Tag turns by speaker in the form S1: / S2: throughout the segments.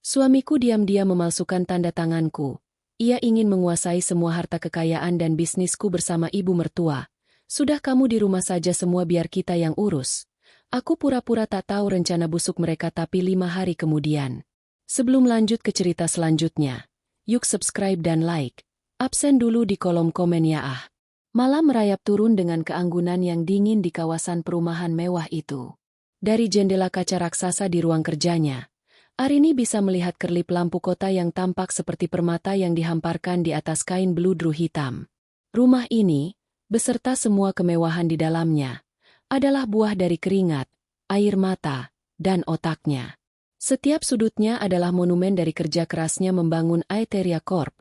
S1: Suamiku diam-diam memalsukan tanda tanganku. Ia ingin menguasai semua harta kekayaan dan bisnisku bersama ibu mertua. Sudah kamu di rumah saja semua biar kita yang urus. Aku pura-pura tak tahu rencana busuk mereka tapi 5 hari kemudian. Sebelum lanjut ke cerita selanjutnya, yuk subscribe dan like. Absen dulu di kolom komen ya ah. Malam merayap turun dengan keanggunan yang dingin di kawasan perumahan mewah itu. Dari jendela kaca raksasa di ruang kerjanya, Arini bisa melihat kerlip lampu kota yang tampak seperti permata yang dihamparkan di atas kain beludru hitam. Rumah ini, beserta semua kemewahan di dalamnya, adalah buah dari keringat, air mata, dan otaknya. Setiap sudutnya adalah monumen dari kerja kerasnya membangun Aetheria Corp,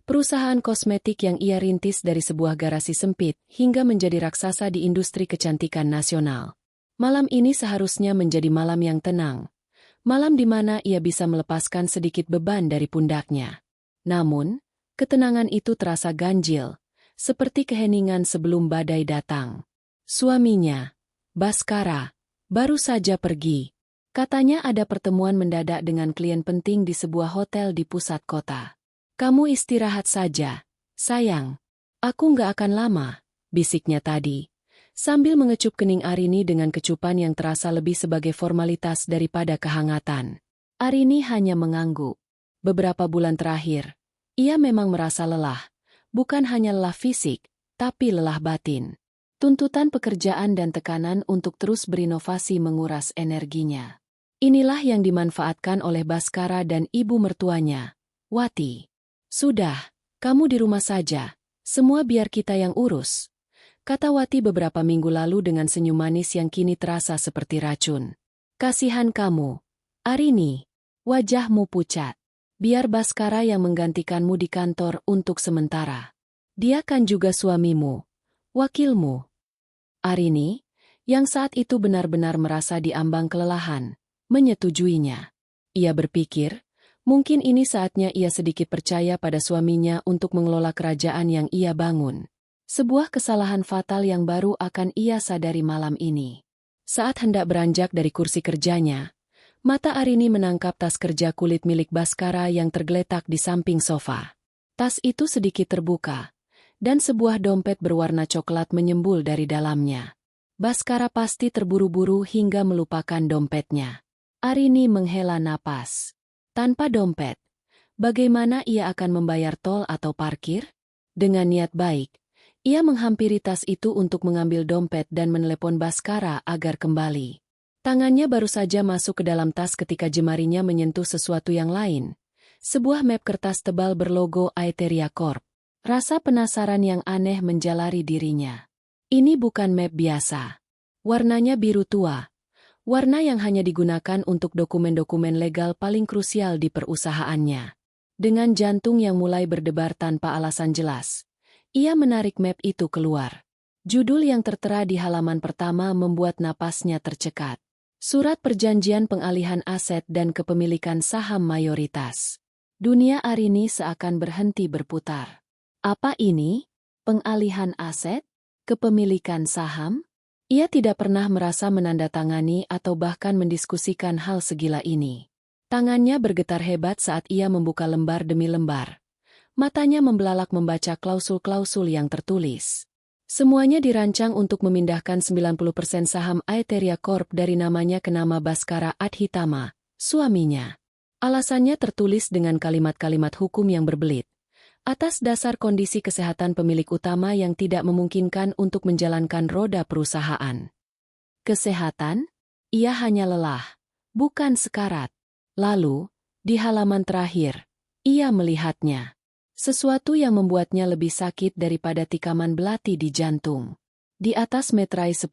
S1: perusahaan kosmetik yang ia rintis dari sebuah garasi sempit hingga menjadi raksasa di industri kecantikan nasional. Malam ini seharusnya menjadi malam yang tenang. Malam di mana ia bisa melepaskan sedikit beban dari pundaknya. Namun, ketenangan itu terasa ganjil, seperti keheningan sebelum badai datang. Suaminya, Baskara, baru saja pergi. Katanya ada pertemuan mendadak dengan klien penting di sebuah hotel di pusat kota. Kamu istirahat saja, sayang. Aku nggak akan lama, bisiknya tadi. Sambil mengecup kening Arini dengan kecupan yang terasa lebih sebagai formalitas daripada kehangatan. Arini hanya mengangguk. Beberapa bulan terakhir, ia memang merasa lelah. Bukan hanya lelah fisik, tapi lelah batin. Tuntutan pekerjaan dan tekanan untuk terus berinovasi menguras energinya. Inilah yang dimanfaatkan oleh Baskara dan ibu mertuanya, Wati. Sudah, kamu di rumah saja. Semua biar kita yang urus, kata Wati beberapa minggu lalu dengan senyum manis yang kini terasa seperti racun. Kasihan kamu, Arini. Wajahmu pucat. Biar Baskara yang menggantikanmu di kantor untuk sementara. Dia kan juga suamimu, wakilmu. Arini, yang saat itu benar-benar merasa diambang kelelahan, menyetujuinya. Ia berpikir, mungkin ini saatnya ia sedikit percaya pada suaminya untuk mengelola kerajaan yang ia bangun. Sebuah kesalahan fatal yang baru akan ia sadari malam ini. Saat hendak beranjak dari kursi kerjanya, mata Arini menangkap tas kerja kulit milik Baskara yang tergeletak di samping sofa. Tas itu sedikit terbuka, dan sebuah dompet berwarna coklat menyembul dari dalamnya. Baskara pasti terburu-buru hingga melupakan dompetnya. Arini menghela napas. Tanpa dompet, bagaimana ia akan membayar tol atau parkir? Dengan niat baik, ia menghampiri tas itu untuk mengambil dompet dan menelepon Baskara agar kembali. Tangannya baru saja masuk ke dalam tas ketika jemarinya menyentuh sesuatu yang lain. Sebuah map kertas tebal berlogo Aetheria Corp. Rasa penasaran yang aneh menjalari dirinya. Ini bukan map biasa. Warnanya biru tua. Warna yang hanya digunakan untuk dokumen-dokumen legal paling krusial di perusahaannya. Dengan jantung yang mulai berdebar tanpa alasan jelas, ia menarik map itu keluar. Judul yang tertera di halaman pertama membuat napasnya tercekat. Surat Perjanjian Pengalihan Aset dan Kepemilikan Saham Mayoritas. Dunia Arini seakan berhenti berputar. Apa ini? Pengalihan aset? Kepemilikan saham? Ia tidak pernah merasa menandatangani atau bahkan mendiskusikan hal segila ini. Tangannya bergetar hebat saat ia membuka lembar demi lembar. Matanya membelalak membaca klausul-klausul yang tertulis. Semuanya dirancang untuk memindahkan 90% saham Aetheria Corp dari namanya ke nama Baskara Adhitama, suaminya. Alasannya tertulis dengan kalimat-kalimat hukum yang berbelit. Atas dasar kondisi kesehatan pemilik utama yang tidak memungkinkan untuk menjalankan roda perusahaan. Kesehatan? Ia hanya lelah, bukan sekarat. Lalu, di halaman terakhir, ia melihatnya. Sesuatu yang membuatnya lebih sakit daripada tikaman belati di jantung. Di atas meterai 10.000,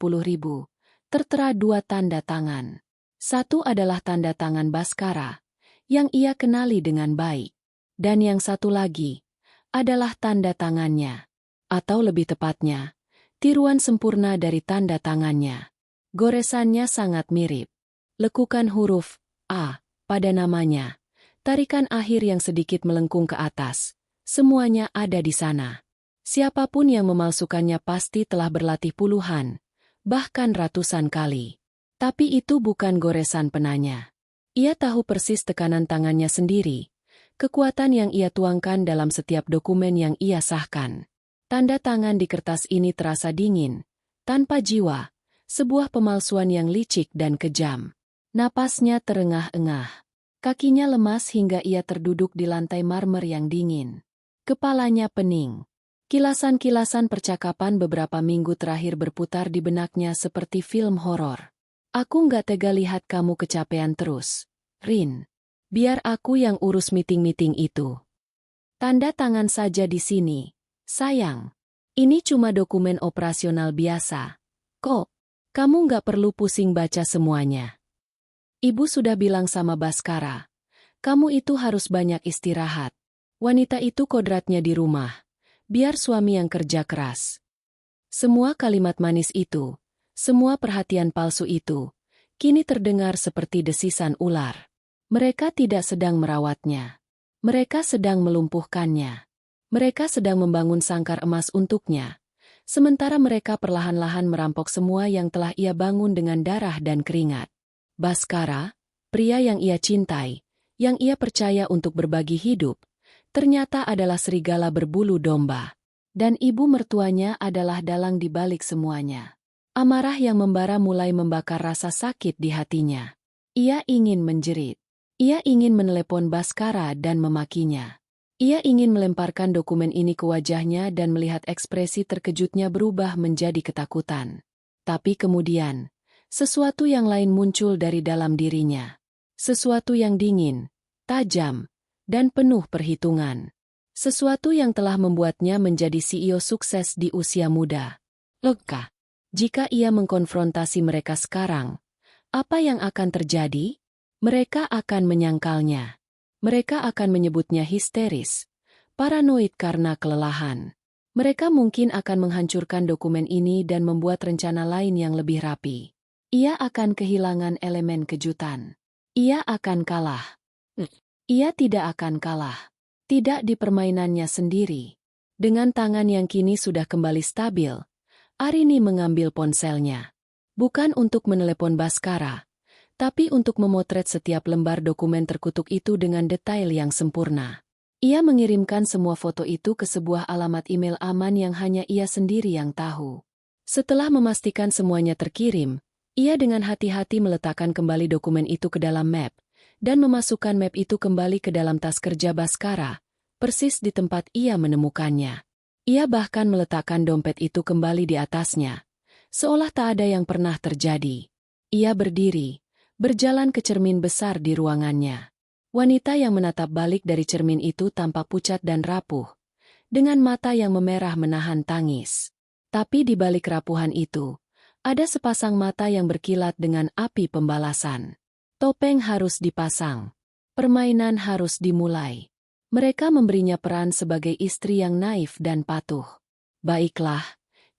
S1: tertera 2 tanda tangan. Satu adalah tanda tangan Baskara, yang ia kenali dengan baik. Dan yang satu lagi adalah tanda tangannya, atau lebih tepatnya, tiruan sempurna dari tanda tangannya. Goresannya sangat mirip. Lekukan huruf A pada namanya, tarikan akhir yang sedikit melengkung ke atas, semuanya ada di sana. Siapapun yang memalsukannya pasti telah berlatih puluhan, bahkan ratusan kali. Tapi itu bukan goresan penanya. Ia tahu persis tekanan tangannya sendiri, kekuatan yang ia tuangkan dalam setiap dokumen yang ia sahkan. Tanda tangan di kertas ini terasa dingin, tanpa jiwa, sebuah pemalsuan yang licik dan kejam. Napasnya terengah-engah. Kakinya lemas hingga ia terduduk di lantai marmer yang dingin. Kepalanya pening. Kilasan-kilasan percakapan beberapa minggu terakhir berputar di benaknya seperti film horor. Aku nggak tega lihat kamu kecapean terus, Rin. Biar aku yang urus meeting-meeting itu. Tanda tangan saja di sini, sayang. Ini cuma dokumen operasional biasa. Kok, kamu nggak perlu pusing baca semuanya. Ibu sudah bilang sama Baskara, kamu itu harus banyak istirahat. Wanita itu kodratnya di rumah, biar suami yang kerja keras. Semua kalimat manis itu, semua perhatian palsu itu, kini terdengar seperti desisan ular. Mereka tidak sedang merawatnya. Mereka sedang melumpuhkannya. Mereka sedang membangun sangkar emas untuknya. Sementara mereka perlahan-lahan merampok semua yang telah ia bangun dengan darah dan keringat. Baskara, pria yang ia cintai, yang ia percaya untuk berbagi hidup, ternyata adalah serigala berbulu domba. Dan ibu mertuanya adalah dalang di balik semuanya. Amarah yang membara mulai membakar rasa sakit di hatinya. Ia ingin menjerit. Ia ingin menelepon Baskara dan memakinya. Ia ingin melemparkan dokumen ini ke wajahnya dan melihat ekspresi terkejutnya berubah menjadi ketakutan. Tapi kemudian, sesuatu yang lain muncul dari dalam dirinya. Sesuatu yang dingin, tajam, dan penuh perhitungan. Sesuatu yang telah membuatnya menjadi CEO sukses di usia muda. Lega. Jika ia mengkonfrontasi mereka sekarang, apa yang akan terjadi? Mereka akan menyangkalnya. Mereka akan menyebutnya histeris, paranoid karena kelelahan. Mereka mungkin akan menghancurkan dokumen ini dan membuat rencana lain yang lebih rapi. Ia akan kehilangan elemen kejutan. Ia akan kalah. Ia tidak akan kalah. Tidak di permainannya sendiri. Dengan tangan yang kini sudah kembali stabil, Arini mengambil ponselnya. Bukan untuk menelepon Baskara, tapi untuk memotret setiap lembar dokumen terkutuk itu dengan detail yang sempurna. Ia mengirimkan semua foto itu ke sebuah alamat email aman yang hanya ia sendiri yang tahu. Setelah memastikan semuanya terkirim, ia dengan hati-hati meletakkan kembali dokumen itu ke dalam map, dan memasukkan map itu kembali ke dalam tas kerja Baskara, persis di tempat ia menemukannya. Ia bahkan meletakkan dompet itu kembali di atasnya, seolah tak ada yang pernah terjadi. Ia berdiri, berjalan ke cermin besar di ruangannya. Wanita yang menatap balik dari cermin itu tampak pucat dan rapuh, dengan mata yang memerah menahan tangis. Tapi di balik rapuhan itu, ada sepasang mata yang berkilat dengan api pembalasan. Topeng harus dipasang. Permainan harus dimulai. Mereka memberinya peran sebagai istri yang naif dan patuh. Baiklah,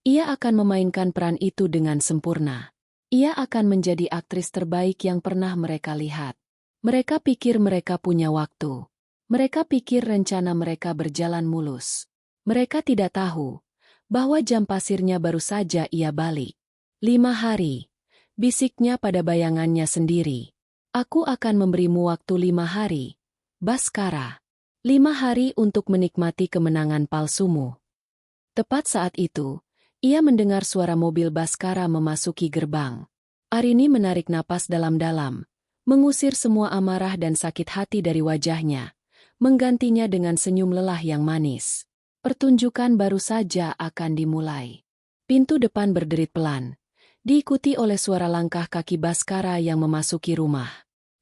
S1: ia akan memainkan peran itu dengan sempurna. Ia akan menjadi aktris terbaik yang pernah mereka lihat. Mereka pikir mereka punya waktu. Mereka pikir rencana mereka berjalan mulus. Mereka tidak tahu bahwa jam pasirnya baru saja ia balik. 5 hari, bisiknya pada bayangannya sendiri. Aku akan memberimu waktu 5 hari, Baskara. 5 hari untuk menikmati kemenangan palsumu. Tepat saat itu, ia mendengar suara mobil Baskara memasuki gerbang. Arini menarik napas dalam-dalam, mengusir semua amarah dan sakit hati dari wajahnya, menggantinya dengan senyum lelah yang manis. Pertunjukan baru saja akan dimulai. Pintu depan berderit pelan, diikuti oleh suara langkah kaki Baskara yang memasuki rumah.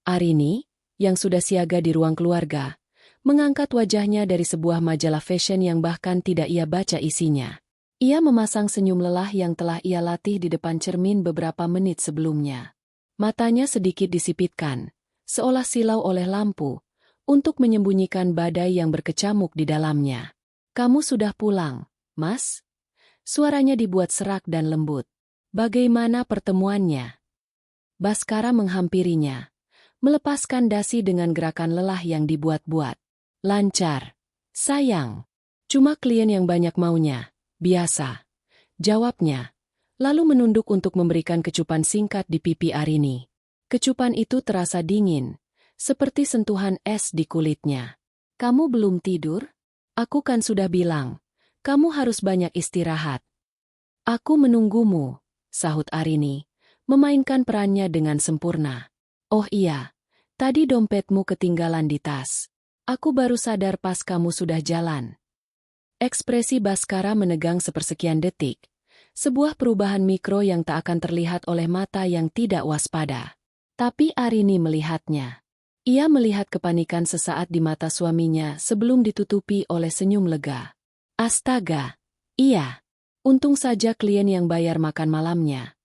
S1: Arini, yang sudah siaga di ruang keluarga, mengangkat wajahnya dari sebuah majalah fashion yang bahkan tidak ia baca isinya. Ia memasang senyum lelah yang telah ia latih di depan cermin beberapa menit sebelumnya. Matanya sedikit disipitkan, seolah silau oleh lampu, untuk menyembunyikan badai yang berkecamuk di dalamnya. Kamu sudah pulang, Mas? Suaranya dibuat serak dan lembut. Bagaimana pertemuannya? Baskara menghampirinya, melepaskan dasi dengan gerakan lelah yang dibuat-buat. Lancar. Sayang. Cuma klien yang banyak maunya. Biasa. Jawabnya. Lalu menunduk untuk memberikan kecupan singkat di pipi Arini. Kecupan itu terasa dingin, seperti sentuhan es di kulitnya. Kamu belum tidur? Aku kan sudah bilang, kamu harus banyak istirahat. Aku menunggumu, sahut Arini, memainkan perannya dengan sempurna. Oh iya, tadi dompetmu ketinggalan di tas. Aku baru sadar pas kamu sudah jalan. Ekspresi Baskara menegang sepersekian detik, sebuah perubahan mikro yang tak akan terlihat oleh mata yang tidak waspada. Tapi Arini melihatnya. Ia melihat kepanikan sesaat di mata suaminya sebelum ditutupi oleh senyum lega. Astaga, iya. Untung saja klien yang bayar makan malamnya,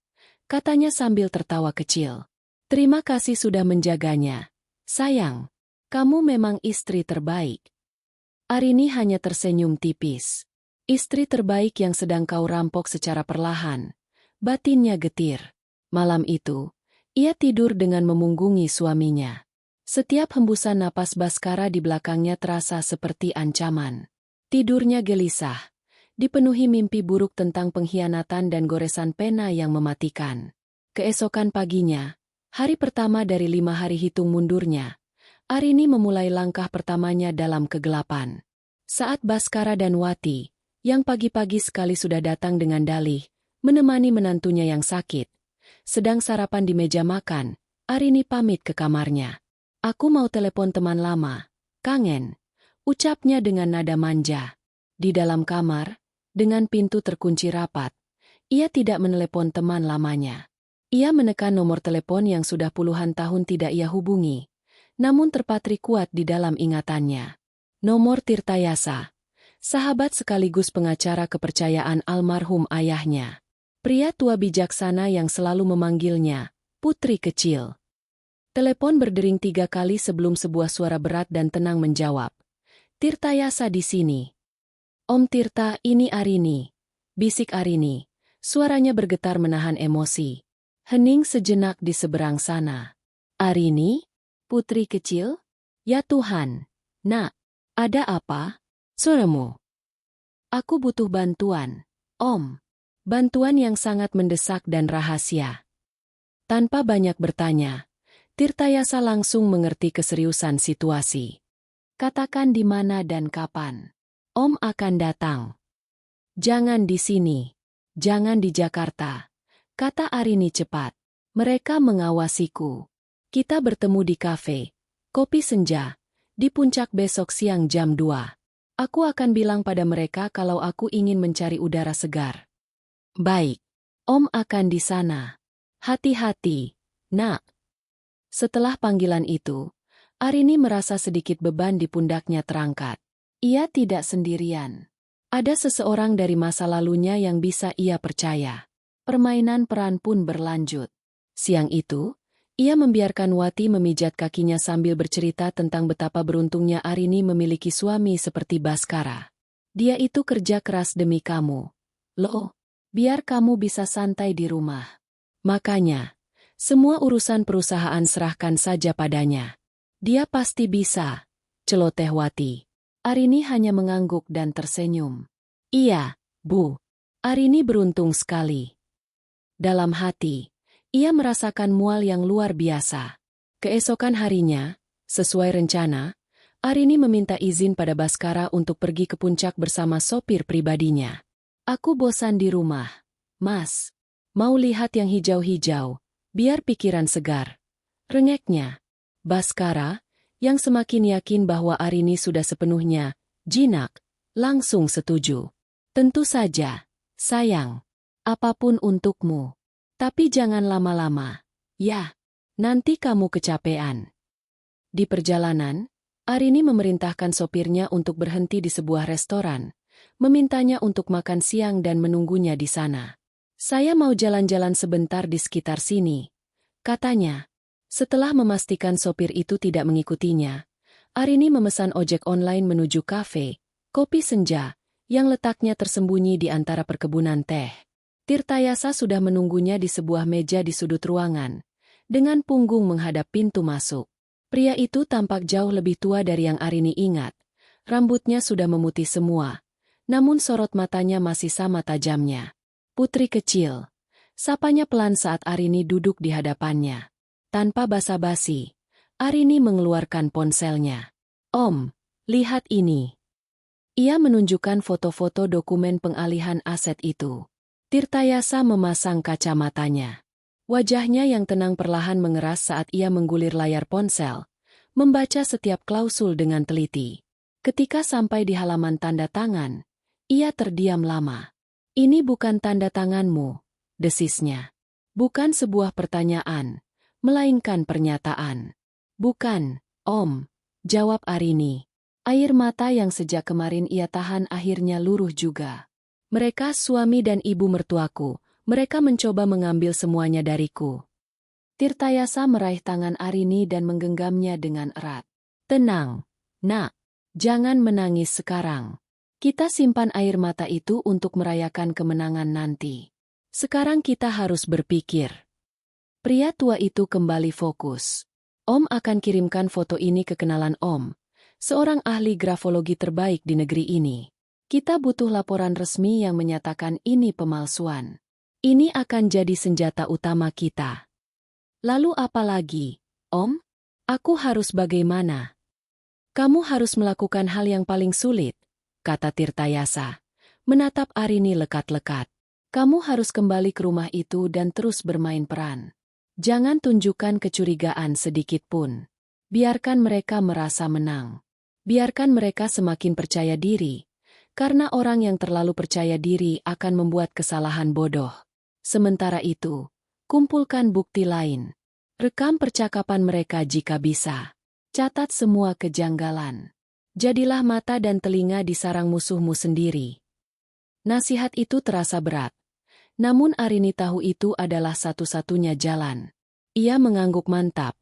S1: katanya sambil tertawa kecil. Terima kasih sudah menjaganya. Sayang, kamu memang istri terbaik. Arini hanya tersenyum tipis. Istri terbaik yang sedang kau rampok secara perlahan. Batinnya getir. Malam itu, ia tidur dengan memunggungi suaminya. Setiap hembusan napas Baskara di belakangnya terasa seperti ancaman. Tidurnya gelisah, dipenuhi mimpi buruk tentang pengkhianatan dan goresan pena yang mematikan. Keesokan paginya, hari pertama dari 5 hari hitung mundurnya, Arini memulai langkah pertamanya dalam kegelapan. Saat Baskara dan Wati, yang pagi-pagi sekali sudah datang dengan dalih, menemani menantunya yang sakit, sedang sarapan di meja makan, Arini pamit ke kamarnya. Aku mau telepon teman lama, kangen, ucapnya dengan nada manja. Di dalam kamar, dengan pintu terkunci rapat, ia tidak menelepon teman lamanya. Ia menekan nomor telepon yang sudah puluhan tahun tidak ia hubungi, namun terpatri kuat di dalam ingatannya. Nomor Tirtayasa, sahabat sekaligus pengacara kepercayaan almarhum ayahnya. Pria tua bijaksana yang selalu memanggilnya, putri kecil. Telepon berdering 3 kali sebelum sebuah suara berat dan tenang menjawab. Tirtayasa di sini. Om Tirta, ini Arini. Bisik Arini. Suaranya bergetar menahan emosi. Hening sejenak di seberang sana. Arini? Putri kecil? Ya Tuhan. Nak, ada apa? Suaramu. Aku butuh bantuan, Om. Bantuan yang sangat mendesak dan rahasia. Tanpa banyak bertanya, Tirtayasa langsung mengerti keseriusan situasi. Katakan di mana dan kapan. Om akan datang. Jangan di sini. Jangan di Jakarta. Kata Arini cepat. Mereka mengawasiku. Kita bertemu di kafe, Kopi Senja, di puncak besok siang jam 2. Aku akan bilang pada mereka kalau aku ingin mencari udara segar. Baik. Om akan di sana. Hati-hati, Nak. Setelah panggilan itu, Arini merasa sedikit beban di pundaknya terangkat. Ia tidak sendirian. Ada seseorang dari masa lalunya yang bisa ia percaya. Permainan peran pun berlanjut. Siang itu, ia membiarkan Wati memijat kakinya sambil bercerita tentang betapa beruntungnya Arini memiliki suami seperti Baskara. Dia itu kerja keras demi kamu. Loh, biar kamu bisa santai di rumah. Makanya, semua urusan perusahaan serahkan saja padanya. Dia pasti bisa, celoteh Wati. Arini hanya mengangguk dan tersenyum. Iya, Bu. Arini beruntung sekali. Dalam hati, ia merasakan mual yang luar biasa. Keesokan harinya, sesuai rencana, Arini meminta izin pada Baskara untuk pergi ke puncak bersama sopir pribadinya. Aku bosan di rumah, Mas. Mau lihat yang hijau-hijau, biar pikiran segar. Rengeknya. Baskara, yang semakin yakin bahwa Arini sudah sepenuhnya jinak, langsung setuju. Tentu saja, sayang. Apapun untukmu. Tapi jangan lama-lama. Ya, nanti kamu kecapean. Di perjalanan, Arini memerintahkan sopirnya untuk berhenti di sebuah restoran, memintanya untuk makan siang dan menunggunya di sana. Saya mau jalan-jalan sebentar di sekitar sini, katanya. Setelah memastikan sopir itu tidak mengikutinya, Arini memesan ojek online menuju kafe, Kopi Senja, yang letaknya tersembunyi di antara perkebunan teh. Tirtayasa sudah menunggunya di sebuah meja di sudut ruangan, dengan punggung menghadap pintu masuk. Pria itu tampak jauh lebih tua dari yang Arini ingat. Rambutnya sudah memutih semua, namun sorot matanya masih sama tajamnya. Putri kecil, sapanya pelan saat Arini duduk di hadapannya. Tanpa basa-basi, Arini mengeluarkan ponselnya. Om, lihat ini. Ia menunjukkan foto-foto dokumen pengalihan aset itu. Tirtayasa memasang kacamatanya. Wajahnya yang tenang perlahan mengeras saat ia menggulir layar ponsel, membaca setiap klausul dengan teliti. Ketika sampai di halaman tanda tangan, ia terdiam lama. Ini bukan tanda tanganmu, desisnya. Bukan sebuah pertanyaan, melainkan pernyataan. Bukan, Om, jawab Arini. Air mata yang sejak kemarin ia tahan akhirnya luruh juga. Mereka suami dan ibu mertuaku, mereka mencoba mengambil semuanya dariku. Tirtayasa meraih tangan Arini dan menggenggamnya dengan erat. Tenang, nak, jangan menangis sekarang. Kita simpan air mata itu untuk merayakan kemenangan nanti. Sekarang kita harus berpikir. Pria tua itu kembali fokus. Om akan kirimkan foto ini ke kenalan Om, seorang ahli grafologi terbaik di negeri ini. Kita butuh laporan resmi yang menyatakan ini pemalsuan. Ini akan jadi senjata utama kita. Lalu apa lagi, Om? Aku harus bagaimana? Kamu harus melakukan hal yang paling sulit, kata Tirtayasa, menatap Arini lekat-lekat. Kamu harus kembali ke rumah itu dan terus bermain peran. Jangan tunjukkan kecurigaan sedikit pun. Biarkan mereka merasa menang. Biarkan mereka semakin percaya diri, karena orang yang terlalu percaya diri akan membuat kesalahan bodoh. Sementara itu, kumpulkan bukti lain. Rekam percakapan mereka jika bisa. Catat semua kejanggalan. Jadilah mata dan telinga di sarang musuhmu sendiri. Nasihat itu terasa berat. Namun Arini tahu itu adalah satu-satunya jalan. Ia mengangguk mantap,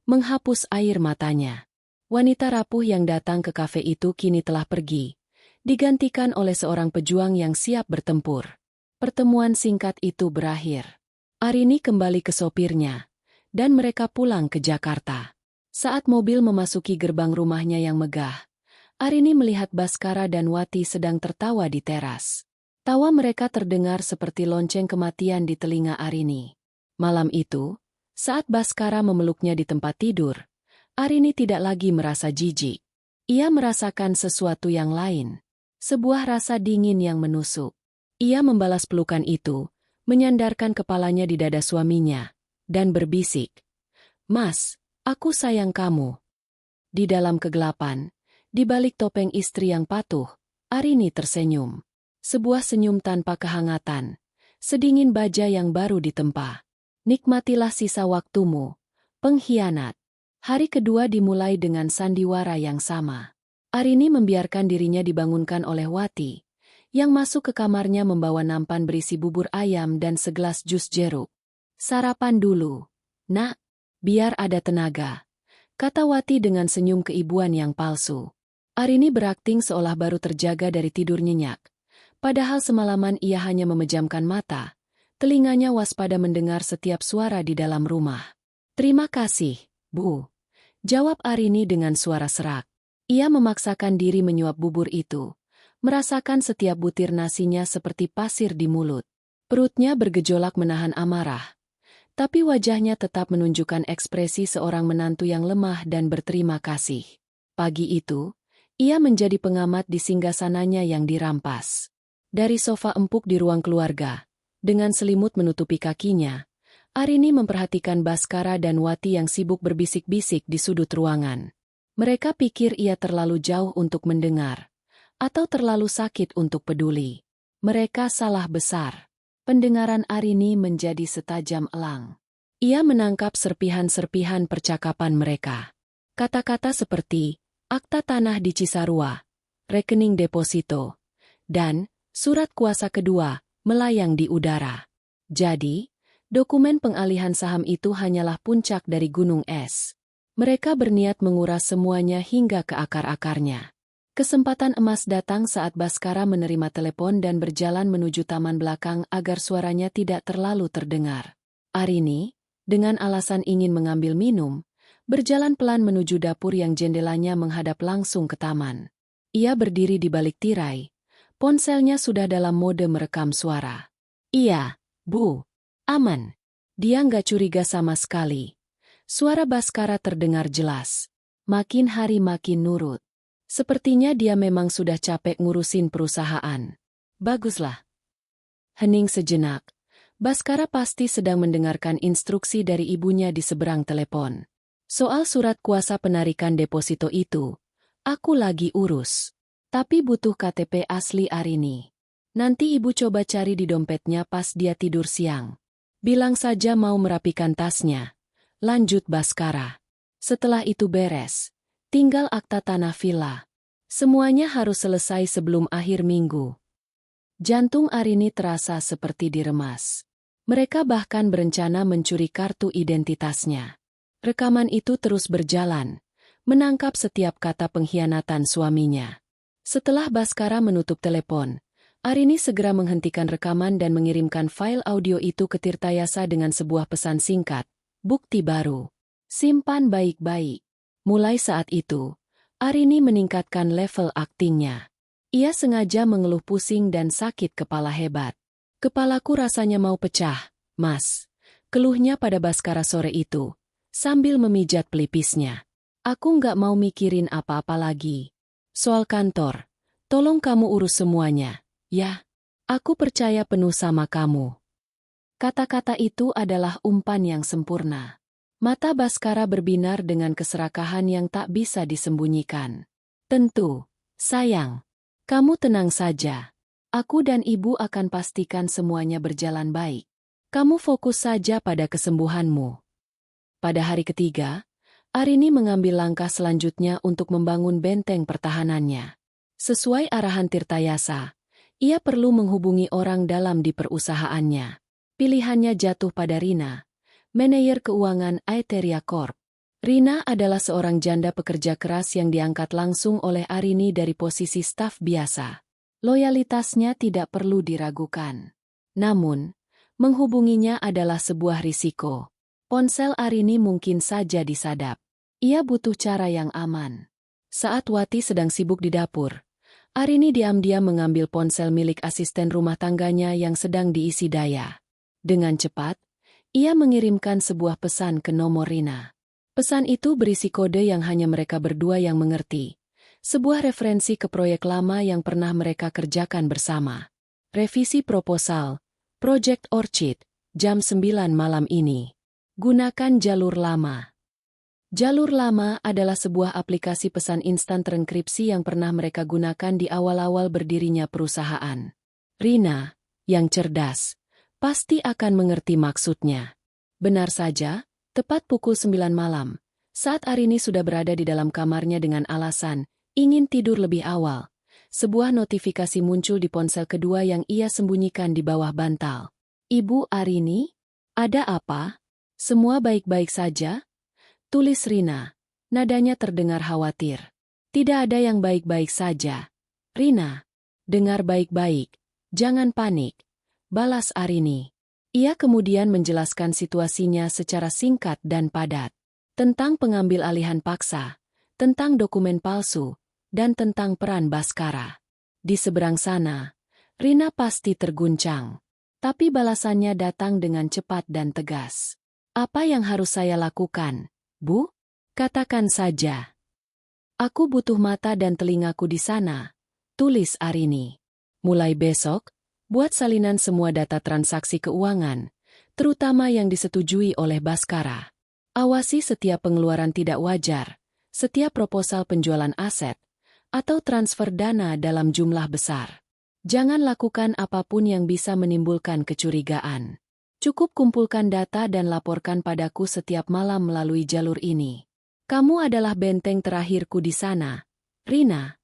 S1: menghapus air matanya. Wanita rapuh yang datang ke kafe itu kini telah pergi, digantikan oleh seorang pejuang yang siap bertempur. Pertemuan singkat itu berakhir. Arini kembali ke sopirnya, dan mereka pulang ke Jakarta. Saat mobil memasuki gerbang rumahnya yang megah, Arini melihat Baskara dan Wati sedang tertawa di teras. Tawa mereka terdengar seperti lonceng kematian di telinga Arini. Malam itu, saat Baskara memeluknya di tempat tidur, Arini tidak lagi merasa jijik. Ia merasakan sesuatu yang lain. Sebuah rasa dingin yang menusuk. Ia membalas pelukan itu, menyandarkan kepalanya di dada suaminya, dan berbisik, "Mas, aku sayang kamu." Di dalam kegelapan, di balik topeng istri yang patuh, Arini tersenyum. Sebuah senyum tanpa kehangatan, sedingin baja yang baru ditempa. Nikmatilah sisa waktumu, pengkhianat. Hari kedua dimulai dengan sandiwara yang sama. Arini membiarkan dirinya dibangunkan oleh Wati, yang masuk ke kamarnya membawa nampan berisi bubur ayam dan segelas jus jeruk. "Sarapan dulu, nak, biar ada tenaga," kata Wati dengan senyum keibuan yang palsu. Arini berakting seolah baru terjaga dari tidur nyenyak. Padahal semalaman ia hanya memejamkan mata, telinganya waspada mendengar setiap suara di dalam rumah. "Terima kasih, Bu," jawab Arini dengan suara serak. Ia memaksakan diri menyuap bubur itu, merasakan setiap butir nasinya seperti pasir di mulut. Perutnya bergejolak menahan amarah, tapi wajahnya tetap menunjukkan ekspresi seorang menantu yang lemah dan berterima kasih. Pagi itu, ia menjadi pengamat di singgasananya yang dirampas. Dari sofa empuk di ruang keluarga, dengan selimut menutupi kakinya, Arini memperhatikan Baskara dan Wati yang sibuk berbisik-bisik di sudut ruangan. Mereka pikir ia terlalu jauh untuk mendengar, atau terlalu sakit untuk peduli. Mereka salah besar. Pendengaran Arini menjadi setajam elang. Ia menangkap serpihan-serpihan percakapan mereka. Kata-kata seperti, akta tanah di Cisarua, rekening deposito, dan surat kuasa kedua, melayang di udara. Jadi, dokumen pengalihan saham itu hanyalah puncak dari gunung es. Mereka berniat menguras semuanya hingga ke akar-akarnya. Kesempatan emas datang saat Baskara menerima telepon dan berjalan menuju taman belakang agar suaranya tidak terlalu terdengar. Arini, dengan alasan ingin mengambil minum, berjalan pelan menuju dapur yang jendelanya menghadap langsung ke taman. Ia berdiri di balik tirai. Ponselnya sudah dalam mode merekam suara. "Iya, Bu. Aman." Dia nggak curiga sama sekali. Suara Baskara terdengar jelas. Makin hari makin nurut. Sepertinya dia memang sudah capek ngurusin perusahaan. Baguslah. Hening sejenak. Baskara pasti sedang mendengarkan instruksi dari ibunya di seberang telepon. Soal surat kuasa penarikan deposito itu, aku lagi urus. Tapi butuh KTP asli Arini. Nanti ibu coba cari di dompetnya pas dia tidur siang. Bilang saja mau merapikan tasnya. Lanjut Baskara. Setelah itu beres. Tinggal akta tanah villa. Semuanya harus selesai sebelum akhir minggu. Jantung Arini terasa seperti diremas. Mereka bahkan berencana mencuri kartu identitasnya. Rekaman itu terus berjalan, menangkap setiap kata pengkhianatan suaminya. Setelah Baskara menutup telepon, Arini segera menghentikan rekaman dan mengirimkan file audio itu ke Tirtayasa dengan sebuah pesan singkat. Bukti baru. Simpan baik-baik. Mulai saat itu, Arini meningkatkan level aktingnya. Ia sengaja mengeluh pusing dan sakit kepala hebat. Kepalaku rasanya mau pecah, Mas. Keluhnya pada Baskara sore itu, sambil memijat pelipisnya. Aku nggak mau mikirin apa-apa lagi. Soal kantor, tolong kamu urus semuanya, ya. Aku percaya penuh sama kamu. Kata-kata itu adalah umpan yang sempurna. Mata Baskara berbinar dengan keserakahan yang tak bisa disembunyikan. Tentu, sayang. Kamu tenang saja. Aku dan ibu akan pastikan semuanya berjalan baik. Kamu fokus saja pada kesembuhanmu. Pada hari ketiga, Arini mengambil langkah selanjutnya untuk membangun benteng pertahanannya. Sesuai arahan Tirtayasa, ia perlu menghubungi orang dalam di perusahaannya. Pilihannya jatuh pada Rina, manajer keuangan Aetheria Corp. Rina adalah seorang janda pekerja keras yang diangkat langsung oleh Arini dari posisi staf biasa. Loyalitasnya tidak perlu diragukan. Namun, menghubunginya adalah sebuah risiko. Ponsel Arini mungkin saja disadap. Ia butuh cara yang aman. Saat Wati sedang sibuk di dapur, Arini diam-diam mengambil ponsel milik asisten rumah tangganya yang sedang diisi daya. Dengan cepat, ia mengirimkan sebuah pesan ke nomor Rina. Pesan itu berisi kode yang hanya mereka berdua yang mengerti. Sebuah referensi ke proyek lama yang pernah mereka kerjakan bersama. Revisi proposal, Project Orchid, jam 9 malam ini. Gunakan jalur lama. Jalur lama adalah sebuah aplikasi pesan instan terenkripsi yang pernah mereka gunakan di awal-awal berdirinya perusahaan. Rina, yang cerdas, pasti akan mengerti maksudnya. Benar saja, tepat pukul 9 malam, saat Arini sudah berada di dalam kamarnya dengan alasan ingin tidur lebih awal, sebuah notifikasi muncul di ponsel kedua yang ia sembunyikan di bawah bantal. Ibu Arini? Ada apa? Semua baik-baik saja? Tulis Rina. Nadanya terdengar khawatir. Tidak ada yang baik-baik saja. Rina, dengar baik-baik. Jangan panik. Balas Arini. Ia kemudian menjelaskan situasinya secara singkat dan padat. Tentang pengambil alihan paksa, tentang dokumen palsu, dan tentang peran Baskara. Di seberang sana, Rina pasti terguncang. Tapi balasannya datang dengan cepat dan tegas. Apa yang harus saya lakukan, Bu? Katakan saja. Aku butuh mata dan telingaku di sana, tulis Arini. Mulai besok, buat salinan semua data transaksi keuangan, terutama yang disetujui oleh Baskara. Awasi setiap pengeluaran tidak wajar, setiap proposal penjualan aset, atau transfer dana dalam jumlah besar. Jangan lakukan apapun yang bisa menimbulkan kecurigaan. Cukup kumpulkan data dan laporkan padaku setiap malam melalui jalur ini. Kamu adalah benteng terakhirku di sana, Rina.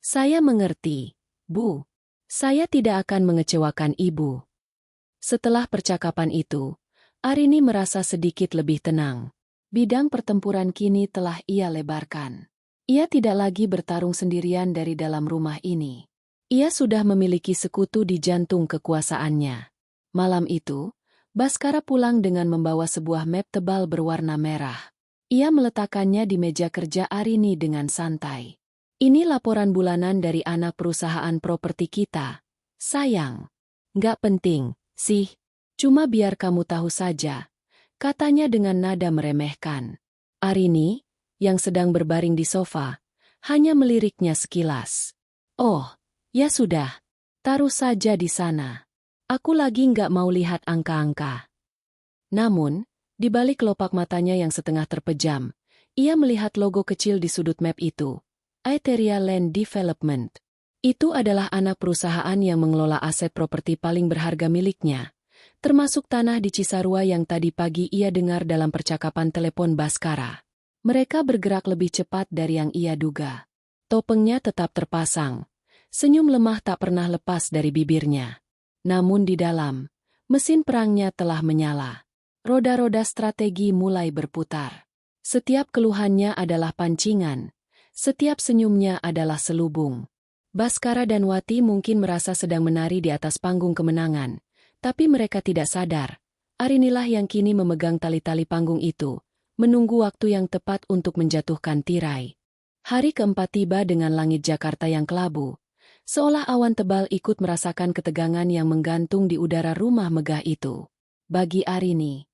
S1: Saya mengerti, Bu. Saya tidak akan mengecewakan Ibu. Setelah percakapan itu, Arini merasa sedikit lebih tenang. Bidang pertempuran kini telah ia lebarkan. Ia tidak lagi bertarung sendirian dari dalam rumah ini. Ia sudah memiliki sekutu di jantung kekuasaannya. Malam itu, Baskara pulang dengan membawa sebuah map tebal berwarna merah. Ia meletakkannya di meja kerja Arini dengan santai. Ini laporan bulanan dari anak perusahaan properti kita. Sayang. Nggak penting, sih. Cuma biar kamu tahu saja. Katanya dengan nada meremehkan. Arini, yang sedang berbaring di sofa, hanya meliriknya sekilas. Oh, ya sudah. Taruh saja di sana. Aku lagi nggak mau lihat angka-angka. Namun, di balik kelopak matanya yang setengah terpejam, ia melihat logo kecil di sudut map itu. Aetheria Land Development. Itu adalah anak perusahaan yang mengelola aset properti paling berharga miliknya, termasuk tanah di Cisarua yang tadi pagi ia dengar dalam percakapan telepon Baskara. Mereka bergerak lebih cepat dari yang ia duga. Topengnya tetap terpasang. Senyum lemah tak pernah lepas dari bibirnya. Namun di dalam, mesin perangnya telah menyala. Roda-roda strategi mulai berputar. Setiap keluhannya adalah pancingan. Setiap senyumnya adalah selubung. Baskara dan Wati mungkin merasa sedang menari di atas panggung kemenangan. Tapi mereka tidak sadar. Arinilah yang kini memegang tali-tali panggung itu, menunggu waktu yang tepat untuk menjatuhkan tirai. Hari keempat tiba dengan langit Jakarta yang kelabu. Seolah awan tebal ikut merasakan ketegangan yang menggantung di udara rumah megah itu. Bagi Arini,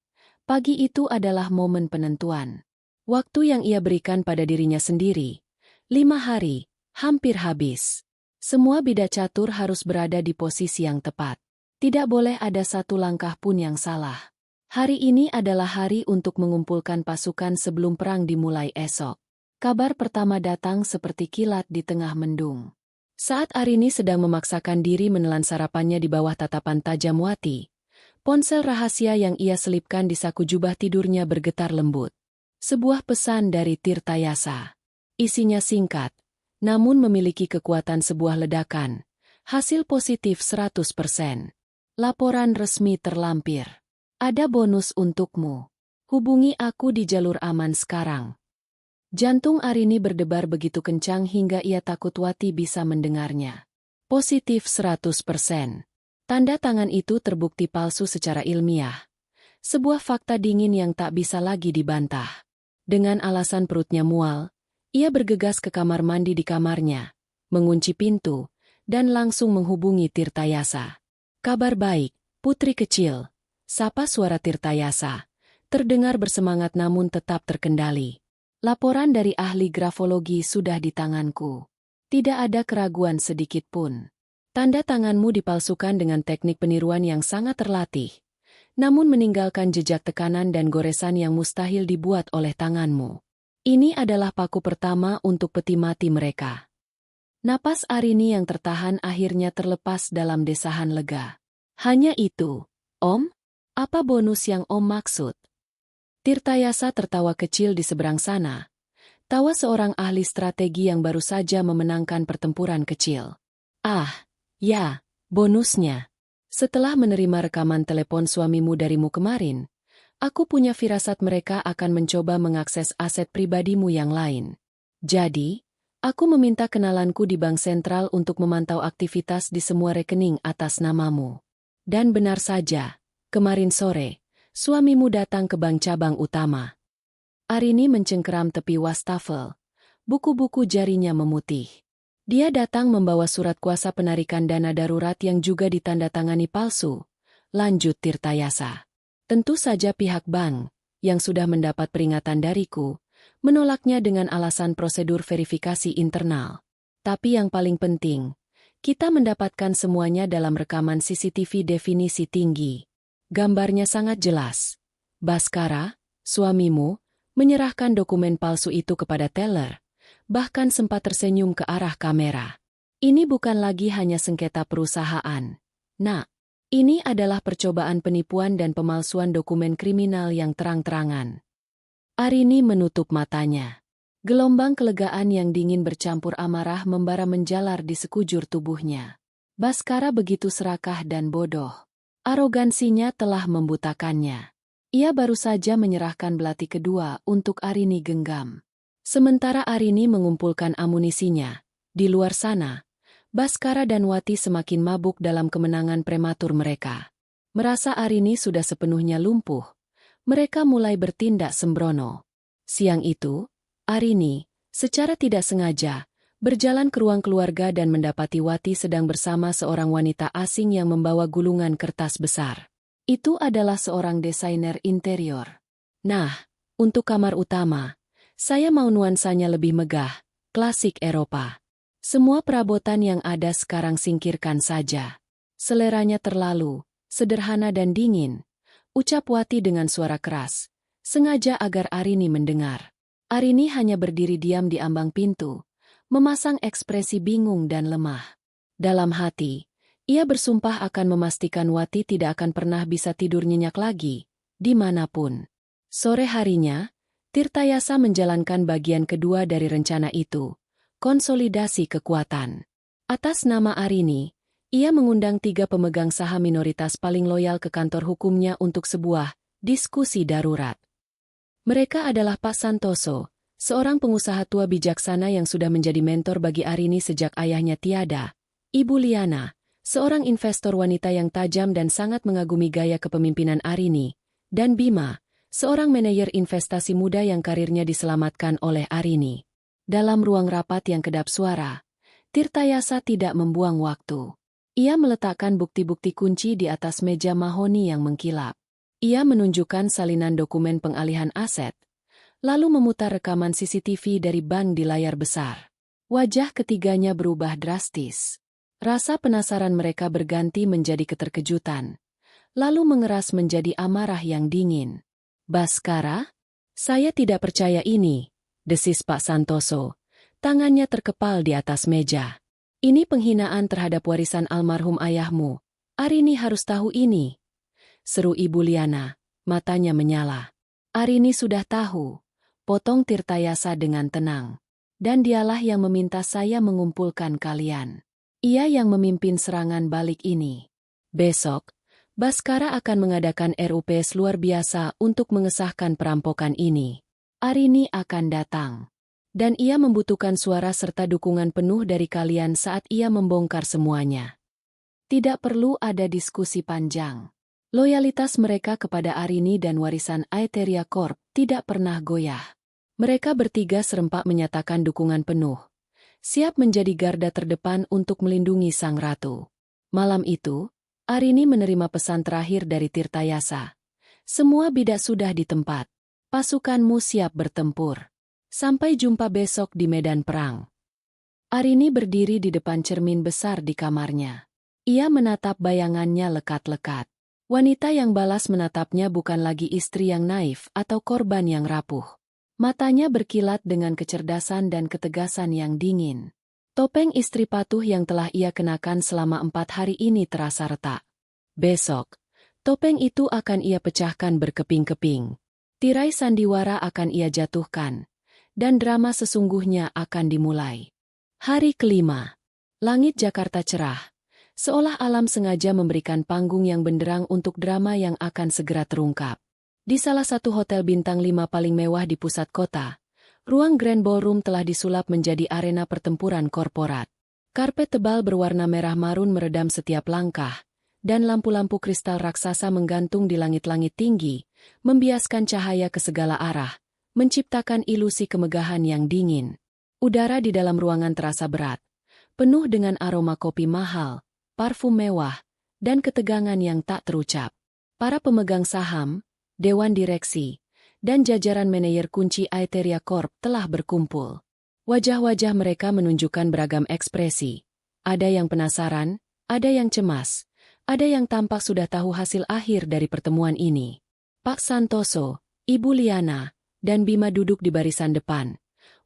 S1: pagi itu adalah momen penentuan. Waktu yang ia berikan pada dirinya sendiri. 5 hari, hampir habis. Semua bidak catur harus berada di posisi yang tepat. Tidak boleh ada satu langkah pun yang salah. Hari ini adalah hari untuk mengumpulkan pasukan sebelum perang dimulai esok. Kabar pertama datang seperti kilat di tengah mendung. Saat Arini sedang memaksakan diri menelan sarapannya di bawah tatapan tajam Wati, ponsel rahasia yang ia selipkan di saku jubah tidurnya bergetar lembut. Sebuah pesan dari Tirtayasa. Isinya singkat, namun memiliki kekuatan sebuah ledakan. Hasil positif 100%. Laporan resmi terlampir. Ada bonus untukmu. Hubungi aku di jalur aman sekarang. Jantung Arini berdebar begitu kencang hingga ia takut Wati bisa mendengarnya. Positif 100%. Tanda tangan itu terbukti palsu secara ilmiah. Sebuah fakta dingin yang tak bisa lagi dibantah. Dengan alasan perutnya mual, ia bergegas ke kamar mandi di kamarnya, mengunci pintu, dan langsung menghubungi Tirtayasa. Kabar baik, putri kecil. Sapa suara Tirtayasa. Terdengar bersemangat namun tetap terkendali. Laporan dari ahli grafologi sudah di tanganku. Tidak ada keraguan sedikit pun. Tanda tanganmu dipalsukan dengan teknik peniruan yang sangat terlatih, namun meninggalkan jejak tekanan dan goresan yang mustahil dibuat oleh tanganmu. Ini adalah paku pertama untuk peti mati mereka. Napas Arini yang tertahan akhirnya terlepas dalam desahan lega. Hanya itu, Om? Apa bonus yang Om maksud? Tirtayasa tertawa kecil di seberang sana. Tawa seorang ahli strategi yang baru saja memenangkan pertempuran kecil. Ah, ya, bonusnya. Setelah menerima rekaman telepon suamimu darimu kemarin, aku punya firasat mereka akan mencoba mengakses aset pribadimu yang lain. Jadi, aku meminta kenalanku di Bank Sentral untuk memantau aktivitas di semua rekening atas namamu. Dan benar saja, kemarin sore, suamimu datang ke bank cabang utama. Arini mencengkeram tepi wastafel. Buku-buku jarinya memutih. Dia datang membawa surat kuasa penarikan dana darurat yang juga ditandatangani palsu. Lanjut Tirtayasa. Tentu saja pihak bank, yang sudah mendapat peringatan dariku, menolaknya dengan alasan prosedur verifikasi internal. Tapi yang paling penting, kita mendapatkan semuanya dalam rekaman CCTV definisi tinggi. Gambarnya sangat jelas. Baskara, suamimu, menyerahkan dokumen palsu itu kepada teller, bahkan sempat tersenyum ke arah kamera. Ini bukan lagi hanya sengketa perusahaan. Nah, ini adalah percobaan penipuan dan pemalsuan dokumen kriminal yang terang-terangan. Arini menutup matanya. Gelombang kelegaan yang dingin bercampur amarah membara menjalar di sekujur tubuhnya. Baskara begitu serakah dan bodoh. Arogansinya telah membutakannya. Ia baru saja menyerahkan belati kedua untuk Arini genggam. Sementara Arini mengumpulkan amunisinya, di luar sana, Baskara dan Wati semakin mabuk dalam kemenangan prematur mereka. Merasa Arini sudah sepenuhnya lumpuh, mereka mulai bertindak sembrono. Siang itu, Arini, secara tidak sengaja, berjalan ke ruang keluarga dan mendapati Wati sedang bersama seorang wanita asing yang membawa gulungan kertas besar. Itu adalah seorang desainer interior. Nah, untuk kamar utama, saya mau nuansanya lebih megah, klasik Eropa. Semua perabotan yang ada sekarang singkirkan saja. Seleranya terlalu sederhana dan dingin, ucap Wati dengan suara keras, sengaja agar Arini mendengar. Arini hanya berdiri diam di ambang pintu, memasang ekspresi bingung dan lemah. Dalam hati, ia bersumpah akan memastikan Wati tidak akan pernah bisa tidur nyenyak lagi, dimanapun. Sore harinya, Tirtayasa menjalankan bagian kedua dari rencana itu, konsolidasi kekuatan. Atas nama Arini, ia mengundang 3 pemegang saham minoritas paling loyal ke kantor hukumnya untuk sebuah diskusi darurat. Mereka adalah Pak Santoso, seorang pengusaha tua bijaksana yang sudah menjadi mentor bagi Arini sejak ayahnya tiada, Ibu Liana, seorang investor wanita yang tajam dan sangat mengagumi gaya kepemimpinan Arini, dan Bima, seorang manajer investasi muda yang karirnya diselamatkan oleh Arini. Dalam ruang rapat yang kedap suara, Tirtayasa tidak membuang waktu. Ia meletakkan bukti-bukti kunci di atas meja mahoni yang mengkilap. Ia menunjukkan salinan dokumen pengalihan aset, lalu memutar rekaman CCTV dari bank di layar besar. Wajah ketiganya berubah drastis. Rasa penasaran mereka berganti menjadi keterkejutan, lalu mengeras menjadi amarah yang dingin. "Baskara? Saya tidak percaya ini," desis Pak Santoso. Tangannya terkepal di atas meja. "Ini penghinaan terhadap warisan almarhum ayahmu. Arini harus tahu ini," seru Ibu Liana, matanya menyala. "Arini sudah tahu," potong Tirtayasa dengan tenang. "Dan dialah yang meminta saya mengumpulkan kalian. Ia yang memimpin serangan balik ini. Besok, Baskara akan mengadakan RUPS luar biasa untuk mengesahkan perampokan ini. Arini akan datang. Dan ia membutuhkan suara serta dukungan penuh dari kalian saat ia membongkar semuanya." Tidak perlu ada diskusi panjang. Loyalitas mereka kepada Arini dan warisan Aetheria Corp tidak pernah goyah. Mereka bertiga serempak menyatakan dukungan penuh, siap menjadi garda terdepan untuk melindungi sang ratu. Malam itu, Arini menerima pesan terakhir dari Tirtayasa. "Semua bidak sudah di tempat. Pasukanmu siap bertempur. Sampai jumpa besok di medan perang." Arini berdiri di depan cermin besar di kamarnya. Ia menatap bayangannya lekat-lekat. Wanita yang balas menatapnya bukan lagi istri yang naif atau korban yang rapuh. Matanya berkilat dengan kecerdasan dan ketegasan yang dingin. Topeng istri patuh yang telah ia kenakan selama 4 hari ini terasa retak. Besok, topeng itu akan ia pecahkan berkeping-keping. Tirai sandiwara akan ia jatuhkan. Dan drama sesungguhnya akan dimulai. Hari kelima. Langit Jakarta cerah. Seolah alam sengaja memberikan panggung yang benderang untuk drama yang akan segera terungkap. Di salah satu hotel bintang 5 paling mewah di pusat kota, ruang Grand Ballroom telah disulap menjadi arena pertempuran korporat. Karpet tebal berwarna merah marun meredam setiap langkah, dan lampu-lampu kristal raksasa menggantung di langit-langit tinggi, membiaskan cahaya ke segala arah, menciptakan ilusi kemegahan yang dingin. Udara di dalam ruangan terasa berat, penuh dengan aroma kopi mahal, parfum mewah, dan ketegangan yang tak terucap. Para pemegang saham, dewan direksi, dan jajaran manajer kunci Aetheria Corp telah berkumpul. Wajah-wajah mereka menunjukkan beragam ekspresi. Ada yang penasaran, ada yang cemas, ada yang tampak sudah tahu hasil akhir dari pertemuan ini. Pak Santoso, Ibu Liana, dan Bima duduk di barisan depan.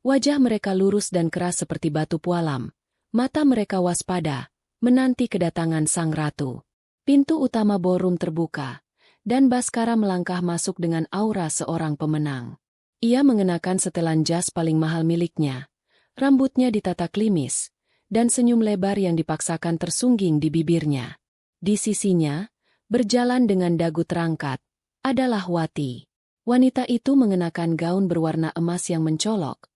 S1: Wajah mereka lurus dan keras seperti batu pualam. Mata mereka waspada, menanti kedatangan sang ratu. Pintu utama ballroom terbuka, dan Baskara melangkah masuk dengan aura seorang pemenang. Ia mengenakan setelan jas paling mahal miliknya. Rambutnya ditata klimis, dan senyum lebar yang dipaksakan tersungging di bibirnya. Di sisinya, berjalan dengan dagu terangkat, adalah Wati. Wanita itu mengenakan gaun berwarna emas yang mencolok,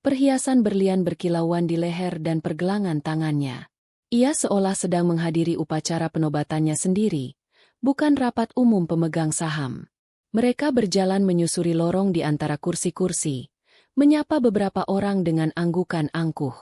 S1: perhiasan berlian berkilauan di leher dan pergelangan tangannya. Ia seolah sedang menghadiri upacara penobatannya sendiri, bukan rapat umum pemegang saham. Mereka berjalan menyusuri lorong di antara kursi-kursi, menyapa beberapa orang dengan anggukan angkuh.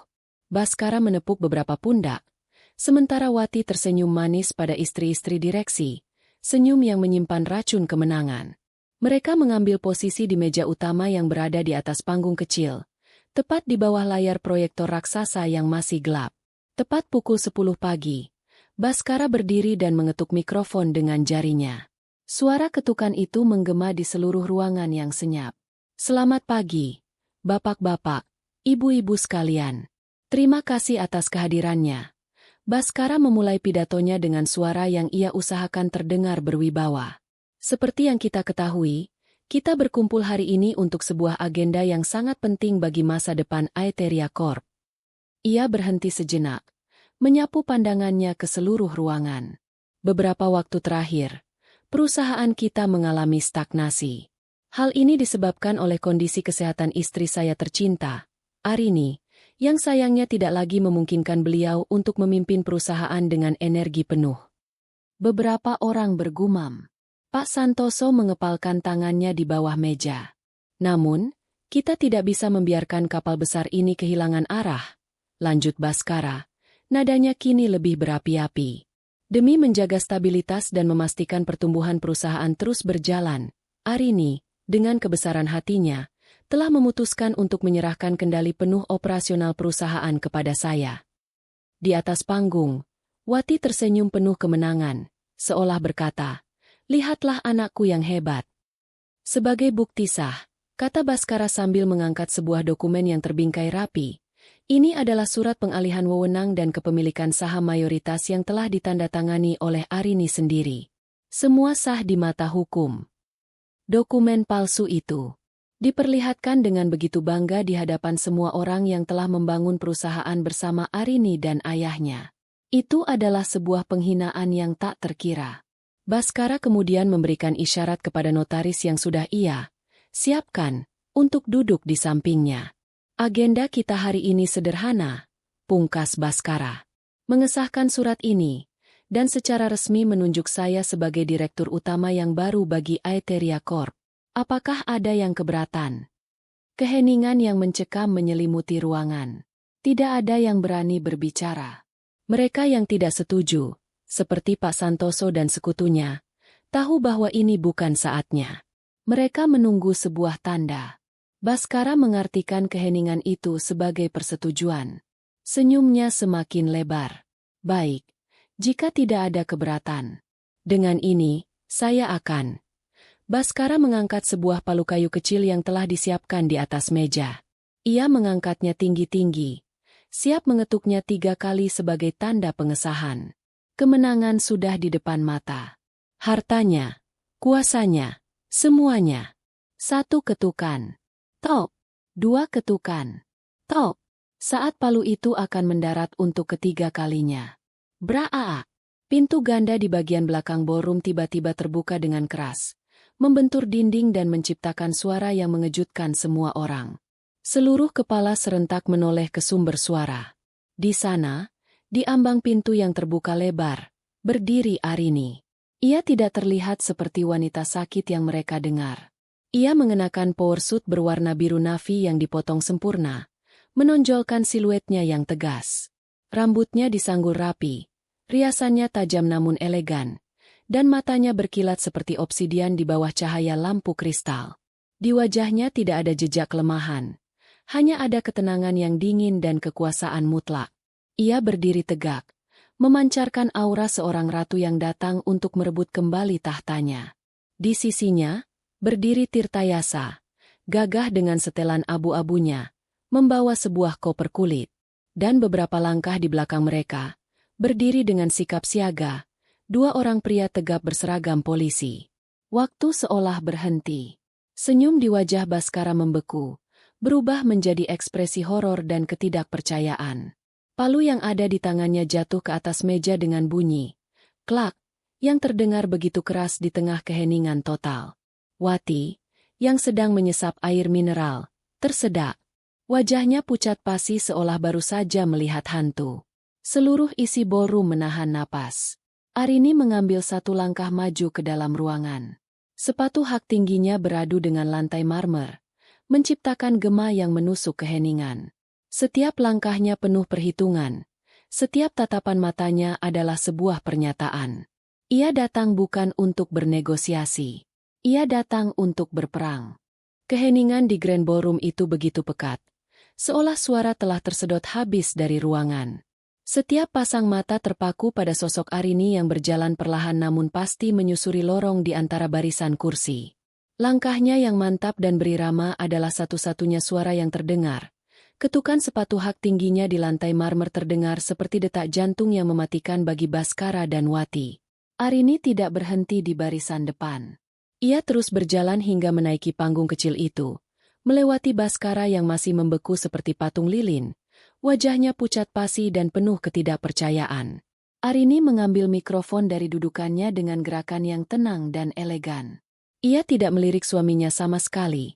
S1: Baskara menepuk beberapa pundak, sementara Wati tersenyum manis pada istri-istri direksi, senyum yang menyimpan racun kemenangan. Mereka mengambil posisi di meja utama yang berada di atas panggung kecil, tepat di bawah layar proyektor raksasa yang masih gelap. Tepat pukul 10 pagi, Baskara berdiri dan mengetuk mikrofon dengan jarinya. Suara ketukan itu menggema di seluruh ruangan yang senyap. Selamat pagi, bapak-bapak, ibu-ibu sekalian. Terima kasih atas kehadirannya. Baskara memulai pidatonya dengan suara yang ia usahakan terdengar berwibawa. Seperti yang kita ketahui, kita berkumpul hari ini untuk sebuah agenda yang sangat penting bagi masa depan Aetheria Corp. Ia berhenti sejenak, menyapu pandangannya ke seluruh ruangan. Beberapa waktu terakhir, perusahaan kita mengalami stagnasi. Hal ini disebabkan oleh kondisi kesehatan istri saya tercinta, Arini, yang sayangnya tidak lagi memungkinkan beliau untuk memimpin perusahaan dengan energi penuh. Beberapa orang bergumam. Pak Santoso mengepalkan tangannya di bawah meja. Namun, kita tidak bisa membiarkan kapal besar ini kehilangan arah, lanjut Baskara. Nadanya kini lebih berapi-api. Demi menjaga stabilitas dan memastikan pertumbuhan perusahaan terus berjalan, Arini, dengan kebesaran hatinya, telah memutuskan untuk menyerahkan kendali penuh operasional perusahaan kepada saya. Di atas panggung, Wati tersenyum penuh kemenangan, seolah berkata, "Lihatlah anakku yang hebat." Sebagai bukti sah, kata Baskara sambil mengangkat sebuah dokumen yang terbingkai rapi, ini adalah surat pengalihan wewenang dan kepemilikan saham mayoritas yang telah ditandatangani oleh Arini sendiri. Semua sah di mata hukum. Dokumen palsu itu diperlihatkan dengan begitu bangga di hadapan semua orang yang telah membangun perusahaan bersama Arini dan ayahnya. Itu adalah sebuah penghinaan yang tak terkira. Baskara kemudian memberikan isyarat kepada notaris yang sudah ia siapkan untuk duduk di sampingnya. Agenda kita hari ini sederhana, pungkas Baskara. Mengesahkan surat ini, dan secara resmi menunjuk saya sebagai direktur utama yang baru bagi Aetheria Corp. Apakah ada yang keberatan? Keheningan yang mencekam menyelimuti ruangan. Tidak ada yang berani berbicara. Mereka yang tidak setuju, seperti Pak Santoso dan sekutunya, tahu bahwa ini bukan saatnya. Mereka menunggu sebuah tanda. Baskara mengartikan keheningan itu sebagai persetujuan. Senyumnya semakin lebar. Baik, jika tidak ada keberatan. Dengan ini, saya akan... Baskara mengangkat sebuah palu kayu kecil yang telah disiapkan di atas meja. Ia mengangkatnya tinggi-tinggi, siap mengetuknya 3 kali sebagai tanda pengesahan. Kemenangan sudah di depan mata. Hartanya, kuasanya, semuanya. 1 ketukan. Tok. 2 ketukan. Tok. Saat palu itu akan mendarat untuk ketiga kalinya. Braa. Pintu ganda di bagian belakang ballroom tiba-tiba terbuka dengan keras, membentur dinding dan menciptakan suara yang mengejutkan semua orang. Seluruh kepala serentak menoleh ke sumber suara. Di sana, di ambang pintu yang terbuka lebar, berdiri Arini. Ia tidak terlihat seperti wanita sakit yang mereka dengar. Ia mengenakan powersuit berwarna biru navy yang dipotong sempurna, menonjolkan siluetnya yang tegas. Rambutnya disanggul rapi, riasannya tajam namun elegan, dan matanya berkilat seperti obsidian di bawah cahaya lampu kristal. Di wajahnya tidak ada jejak kelemahan, hanya ada ketenangan yang dingin dan kekuasaan mutlak. Ia berdiri tegak, memancarkan aura seorang ratu yang datang untuk merebut kembali tahtanya. Di sisinya, berdiri Tirtayasa, gagah dengan setelan abu-abunya, membawa sebuah koper kulit. Dan beberapa langkah di belakang mereka, berdiri dengan sikap siaga, 2 orang pria tegap berseragam polisi. Waktu seolah berhenti. Senyum di wajah Baskara membeku, berubah menjadi ekspresi horor dan ketidakpercayaan. Palu yang ada di tangannya jatuh ke atas meja dengan bunyi klak, yang terdengar begitu keras di tengah keheningan total. Wati, yang sedang menyesap air mineral, tersedak. Wajahnya pucat pasi seolah baru saja melihat hantu. Seluruh isi ballroom menahan napas. Arini mengambil 1 langkah maju ke dalam ruangan. Sepatu hak tingginya beradu dengan lantai marmer, menciptakan gema yang menusuk keheningan. Setiap langkahnya penuh perhitungan. Setiap tatapan matanya adalah sebuah pernyataan. Ia datang bukan untuk bernegosiasi. Ia datang untuk berperang. Keheningan di Grand Ballroom itu begitu pekat, seolah suara telah tersedot habis dari ruangan. Setiap pasang mata terpaku pada sosok Arini yang berjalan perlahan namun pasti menyusuri lorong di antara barisan kursi. Langkahnya yang mantap dan berirama adalah satu-satunya suara yang terdengar. Ketukan sepatu hak tingginya di lantai marmer terdengar seperti detak jantung yang mematikan bagi Baskara dan Wati. Arini tidak berhenti di barisan depan. Ia terus berjalan hingga menaiki panggung kecil itu, melewati Baskara yang masih membeku seperti patung lilin. Wajahnya pucat pasi dan penuh ketidakpercayaan. Arini mengambil mikrofon dari dudukannya dengan gerakan yang tenang dan elegan. Ia tidak melirik suaminya sama sekali.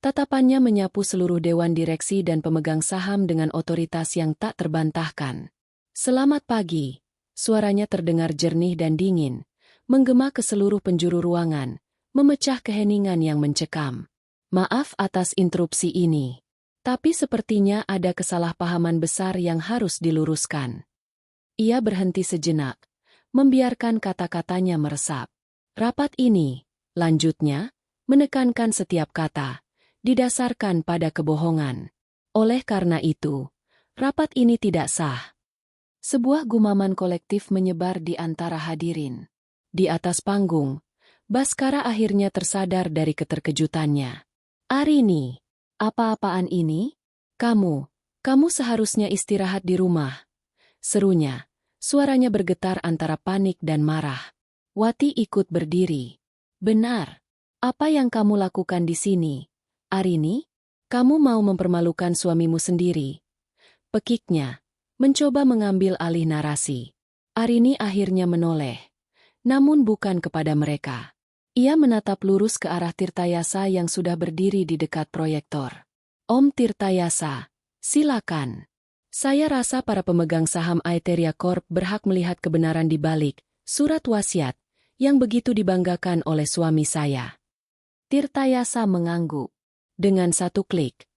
S1: Tatapannya menyapu seluruh dewan direksi dan pemegang saham dengan otoritas yang tak terbantahkan. "Selamat pagi." Suaranya terdengar jernih dan dingin, menggema ke seluruh penjuru ruangan, memecah keheningan yang mencekam. "Maaf atas interupsi ini. Tapi sepertinya ada kesalahpahaman besar yang harus diluruskan." Ia berhenti sejenak, membiarkan kata-katanya meresap. "Rapat ini," lanjutnya, menekankan setiap kata, "didasarkan pada kebohongan. Oleh karena itu, rapat ini tidak sah." Sebuah gumaman kolektif menyebar di antara hadirin. Di atas panggung, Baskara akhirnya tersadar dari keterkejutannya. "Arini, apa-apaan ini? Kamu seharusnya istirahat di rumah," serunya. Suaranya bergetar antara panik dan marah. Wati ikut berdiri. "Benar. Apa yang kamu lakukan di sini, Arini? Kamu mau mempermalukan suamimu sendiri?" Pekiknya, mencoba mengambil alih narasi. Arini akhirnya menoleh, namun bukan kepada mereka. Ia menatap lurus ke arah Tirtayasa yang sudah berdiri di dekat proyektor. "Om Tirtayasa, silakan. Saya rasa para pemegang saham Aetheria Corp berhak melihat kebenaran di balik surat wasiat yang begitu dibanggakan oleh suami saya." Tirtayasa mengangguk. Dengan satu klik,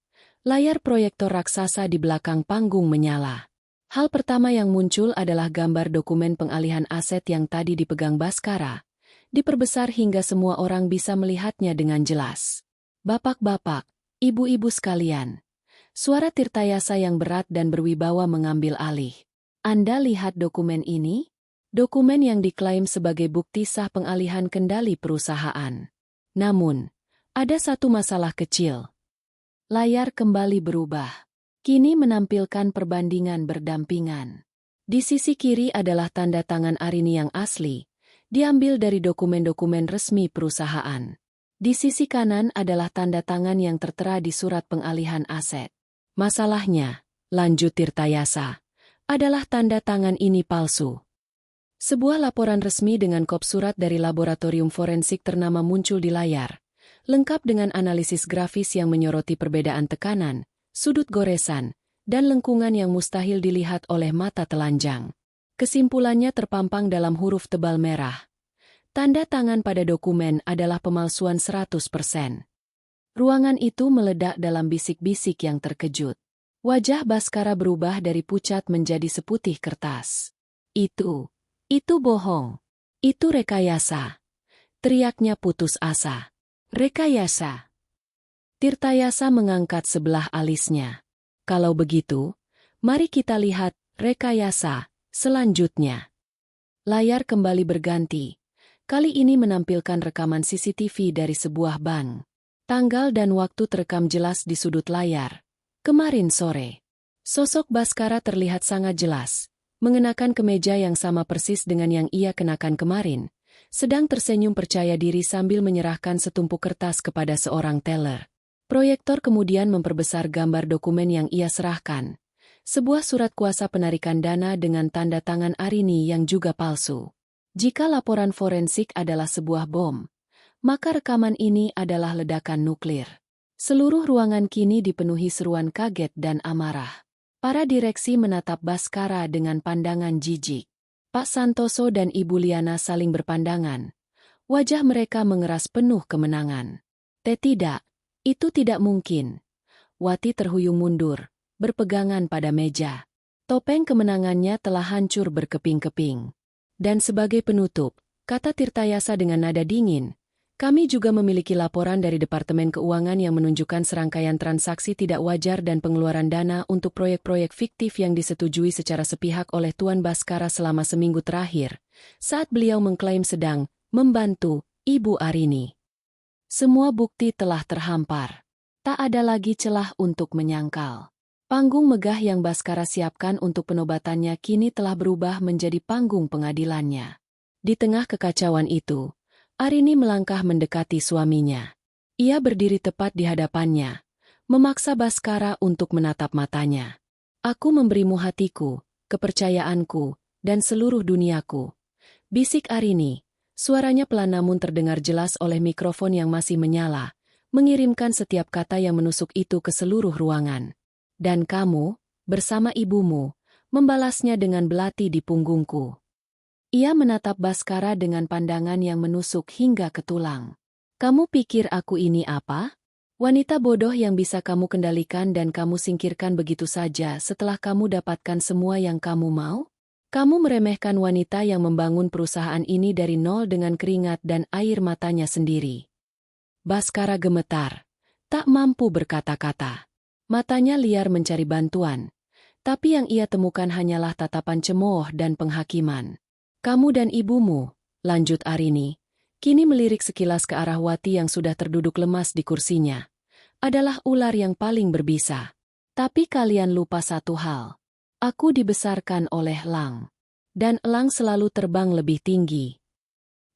S1: layar proyektor raksasa di belakang panggung menyala. Hal pertama yang muncul adalah gambar dokumen pengalihan aset yang tadi dipegang Baskara, diperbesar hingga semua orang bisa melihatnya dengan jelas. "Bapak-bapak, ibu-ibu sekalian," suara Tirtayasa yang berat dan berwibawa mengambil alih. "Anda lihat dokumen ini? Dokumen yang diklaim sebagai bukti sah pengalihan kendali perusahaan. Namun, ada satu masalah kecil." Layar kembali berubah. Kini menampilkan perbandingan berdampingan. Di sisi kiri adalah tanda tangan Arini yang asli, diambil dari dokumen-dokumen resmi perusahaan. Di sisi kanan adalah tanda tangan yang tertera di surat pengalihan aset. "Masalahnya," lanjut Tirtayasa, "adalah tanda tangan ini palsu." Sebuah laporan resmi dengan kop surat dari laboratorium forensik ternama muncul di layar, lengkap dengan analisis grafis yang menyoroti perbedaan tekanan, sudut goresan, dan lengkungan yang mustahil dilihat oleh mata telanjang. Kesimpulannya terpampang dalam huruf tebal merah. Tanda tangan pada dokumen adalah pemalsuan 100%. Ruangan itu meledak dalam bisik-bisik yang terkejut. Wajah Baskara berubah dari pucat menjadi seputih kertas. Itu bohong. Itu rekayasa." Teriaknya putus asa. "Rekayasa." Tirtayasa mengangkat sebelah alisnya. "Kalau begitu, mari kita lihat rekayasa selanjutnya." Layar kembali berganti. Kali ini menampilkan rekaman CCTV dari sebuah bank. Tanggal dan waktu terekam jelas di sudut layar. Kemarin sore. Sosok Baskara terlihat sangat jelas, mengenakan kemeja yang sama persis dengan yang ia kenakan kemarin, sedang tersenyum percaya diri sambil menyerahkan setumpuk kertas kepada seorang teller. Proyektor kemudian memperbesar gambar dokumen yang ia serahkan. Sebuah surat kuasa penarikan dana dengan tanda tangan Arini yang juga palsu. Jika laporan forensik adalah sebuah bom, maka rekaman ini adalah ledakan nuklir. Seluruh ruangan kini dipenuhi seruan kaget dan amarah. Para direksi menatap Baskara dengan pandangan jijik. Pak Santoso dan Ibu Liana saling berpandangan. Wajah mereka mengeras penuh kemenangan. Tidak, itu tidak mungkin." Wati terhuyung mundur, berpegangan pada meja. Topeng kemenangannya telah hancur berkeping-keping. Dan sebagai penutup, kata Tirtayasa dengan nada dingin. Kami juga memiliki laporan dari Departemen Keuangan yang menunjukkan serangkaian transaksi tidak wajar dan pengeluaran dana untuk proyek-proyek fiktif yang disetujui secara sepihak oleh Tuan Baskara selama seminggu terakhir, saat beliau mengklaim sedang membantu Ibu Arini. Semua bukti telah terhampar. Tak ada lagi celah untuk menyangkal. Panggung megah yang Baskara siapkan untuk penobatannya kini telah berubah menjadi panggung pengadilannya. Di tengah kekacauan itu, Arini melangkah mendekati suaminya. Ia berdiri tepat di hadapannya, memaksa Baskara untuk menatap matanya. Aku memberimu hatiku, kepercayaanku, dan seluruh duniaku. Bisik Arini, suaranya pelan namun terdengar jelas oleh mikrofon yang masih menyala, mengirimkan setiap kata yang menusuk itu ke seluruh ruangan. Dan kamu, bersama ibumu, membalasnya dengan belati di punggungku. Ia menatap Baskara dengan pandangan yang menusuk hingga ke tulang. Kamu pikir aku ini apa? Wanita bodoh yang bisa kamu kendalikan dan kamu singkirkan begitu saja setelah kamu dapatkan semua yang kamu mau? Kamu meremehkan wanita yang membangun perusahaan ini dari nol dengan keringat dan air matanya sendiri. Baskara gemetar, tak mampu berkata-kata. Matanya liar mencari bantuan, tapi yang ia temukan hanyalah tatapan cemooh dan penghakiman. Kamu dan ibumu, lanjut Arini, kini melirik sekilas ke arah Wati yang sudah terduduk lemas di kursinya, adalah ular yang paling berbisa. Tapi kalian lupa satu hal. Aku dibesarkan oleh elang. Dan elang selalu terbang lebih tinggi.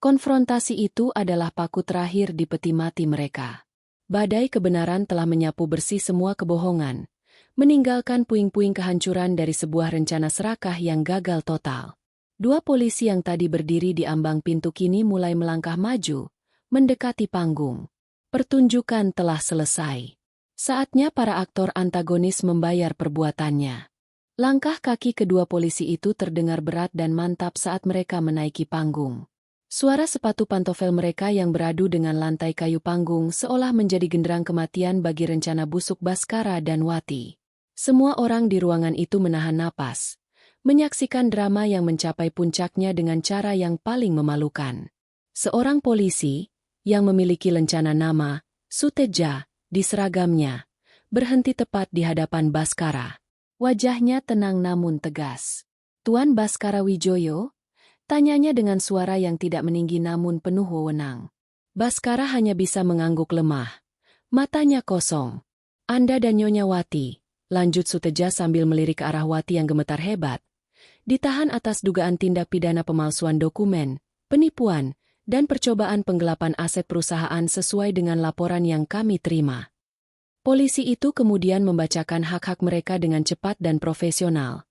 S1: Konfrontasi itu adalah paku terakhir di peti mati mereka. Badai kebenaran telah menyapu bersih semua kebohongan, meninggalkan puing-puing kehancuran dari sebuah rencana serakah yang gagal total. Dua polisi yang tadi berdiri di ambang pintu kini mulai melangkah maju, mendekati panggung. Pertunjukan telah selesai. Saatnya para aktor antagonis membayar perbuatannya. Langkah kaki kedua polisi itu terdengar berat dan mantap saat mereka menaiki panggung. Suara sepatu pantofel mereka yang beradu dengan lantai kayu panggung seolah menjadi genderang kematian bagi rencana busuk Baskara dan Wati. Semua orang di ruangan itu menahan napas, menyaksikan drama yang mencapai puncaknya dengan cara yang paling memalukan. Seorang polisi, yang memiliki lencana nama, Suteja, di seragamnya, berhenti tepat di hadapan Baskara. Wajahnya tenang namun tegas. Tuan Baskara Wijoyo? Tanyanya dengan suara yang tidak meninggi namun penuh wewenang. Baskara hanya bisa mengangguk lemah. Matanya kosong. Anda dan Nyonya Wati, lanjut Suteja sambil melirik ke arah Wati yang gemetar hebat, ditahan atas dugaan tindak pidana pemalsuan dokumen, penipuan, dan percobaan penggelapan aset perusahaan sesuai dengan laporan yang kami terima. Polisi itu kemudian membacakan hak-hak mereka dengan cepat dan profesional.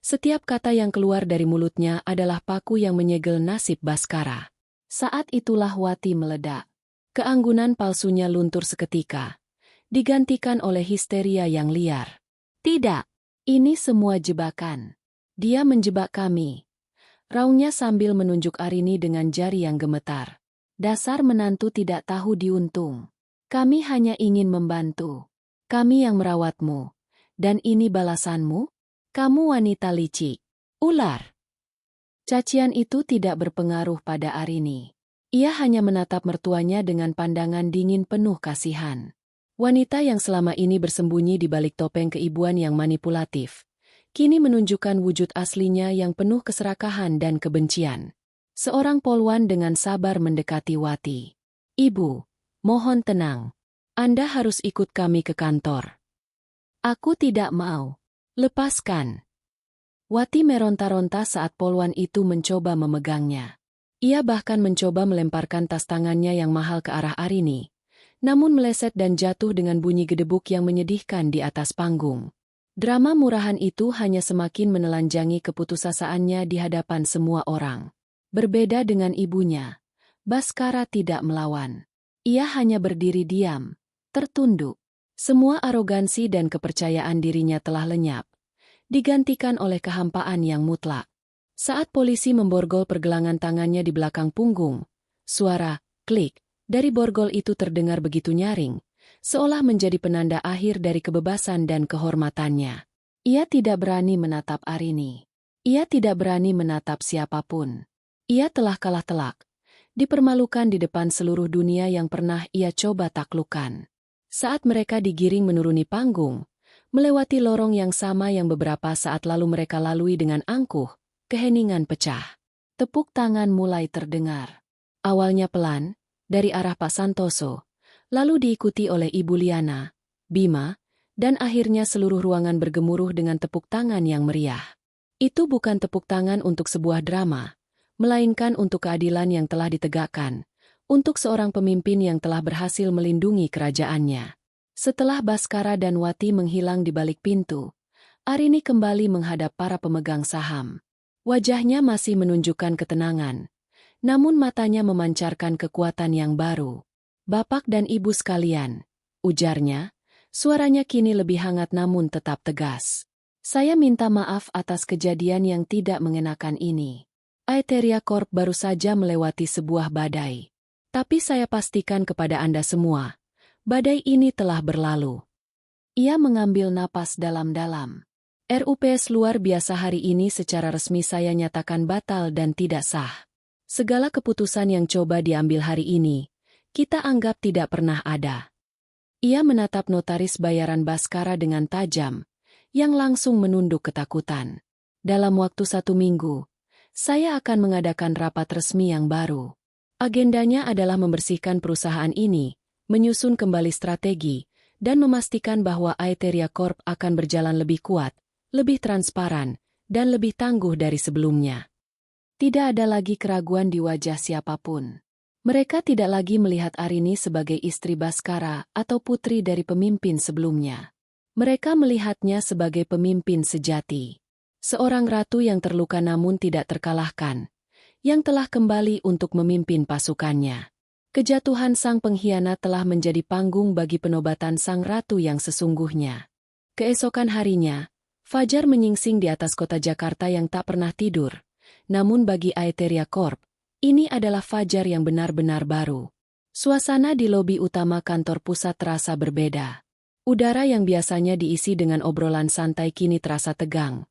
S1: Setiap kata yang keluar dari mulutnya adalah paku yang menyegel nasib Baskara. Saat itulah Wati meledak. Keanggunan palsunya luntur seketika, digantikan oleh histeria yang liar. Tidak, ini semua jebakan. Dia menjebak kami. Raungnya sambil menunjuk Arini dengan jari yang gemetar. Dasar menantu tidak tahu diuntung. Kami hanya ingin membantu. Kami yang merawatmu. Dan ini balasanmu? Kamu wanita licik. Ular. Cacian itu tidak berpengaruh pada Arini. Ia hanya menatap mertuanya dengan pandangan dingin penuh kasihan. Wanita yang selama ini bersembunyi di balik topeng keibuan yang manipulatif, kini menunjukkan wujud aslinya yang penuh keserakahan dan kebencian. Seorang polwan dengan sabar mendekati Wati. Ibu, mohon tenang. Anda harus ikut kami ke kantor. Aku tidak mau. Lepaskan. Wati meronta-ronta saat polwan itu mencoba memegangnya. Ia bahkan mencoba melemparkan tas tangannya yang mahal ke arah Arini, namun meleset dan jatuh dengan bunyi gedebuk yang menyedihkan di atas panggung. Drama murahan itu hanya semakin menelanjangi keputusasaannya di hadapan semua orang. Berbeda dengan ibunya, Baskara tidak melawan. Ia hanya berdiri diam, tertunduk. Semua arogansi dan kepercayaan dirinya telah lenyap, digantikan oleh kehampaan yang mutlak. Saat polisi memborgol pergelangan tangannya di belakang punggung, suara klik dari borgol itu terdengar begitu nyaring, seolah menjadi penanda akhir dari kebebasan dan kehormatannya. Ia tidak berani menatap Arini. Ia tidak berani menatap siapapun. Ia telah kalah telak, dipermalukan di depan seluruh dunia yang pernah ia coba taklukkan. Saat mereka digiring menuruni panggung, melewati lorong yang sama yang beberapa saat lalu mereka lalui dengan angkuh, keheningan pecah. Tepuk tangan mulai terdengar. Awalnya pelan, dari arah Pak Santoso, lalu diikuti oleh Ibu Liana, Bima, dan akhirnya seluruh ruangan bergemuruh dengan tepuk tangan yang meriah. Itu bukan tepuk tangan untuk sebuah drama, melainkan untuk keadilan yang telah ditegakkan, untuk seorang pemimpin yang telah berhasil melindungi kerajaannya. Setelah Baskara dan Wati menghilang di balik pintu, Arini kembali menghadap para pemegang saham. Wajahnya masih menunjukkan ketenangan, namun matanya memancarkan kekuatan yang baru. "Bapak dan Ibu sekalian," ujarnya, suaranya kini lebih hangat namun tetap tegas. "Saya minta maaf atas kejadian yang tidak mengenakan ini. Aetheria Corp baru saja melewati sebuah badai. Tapi saya pastikan kepada Anda semua, badai ini telah berlalu." Ia mengambil napas dalam-dalam. "RUPS luar biasa hari ini secara resmi saya nyatakan batal dan tidak sah. Segala keputusan yang coba diambil hari ini, kita anggap tidak pernah ada." Ia menatap notaris bayaran Baskara dengan tajam, yang langsung menunduk ketakutan. "Dalam waktu 1 minggu, saya akan mengadakan rapat resmi yang baru. Agendanya adalah membersihkan perusahaan ini, menyusun kembali strategi, dan memastikan bahwa Aetheria Corp akan berjalan lebih kuat, lebih transparan, dan lebih tangguh dari sebelumnya." Tidak ada lagi keraguan di wajah siapapun. Mereka tidak lagi melihat Arini sebagai istri Baskara atau putri dari pemimpin sebelumnya. Mereka melihatnya sebagai pemimpin sejati. Seorang ratu yang terluka namun tidak terkalahkan, yang telah kembali untuk memimpin pasukannya. Kejatuhan sang pengkhianat telah menjadi panggung bagi penobatan sang ratu yang sesungguhnya. Keesokan harinya, fajar menyingsing di atas kota Jakarta yang tak pernah tidur. Namun bagi Aetheria Corp, ini adalah fajar yang benar-benar baru. Suasana di lobi utama kantor pusat terasa berbeda. Udara yang biasanya diisi dengan obrolan santai kini terasa tegang,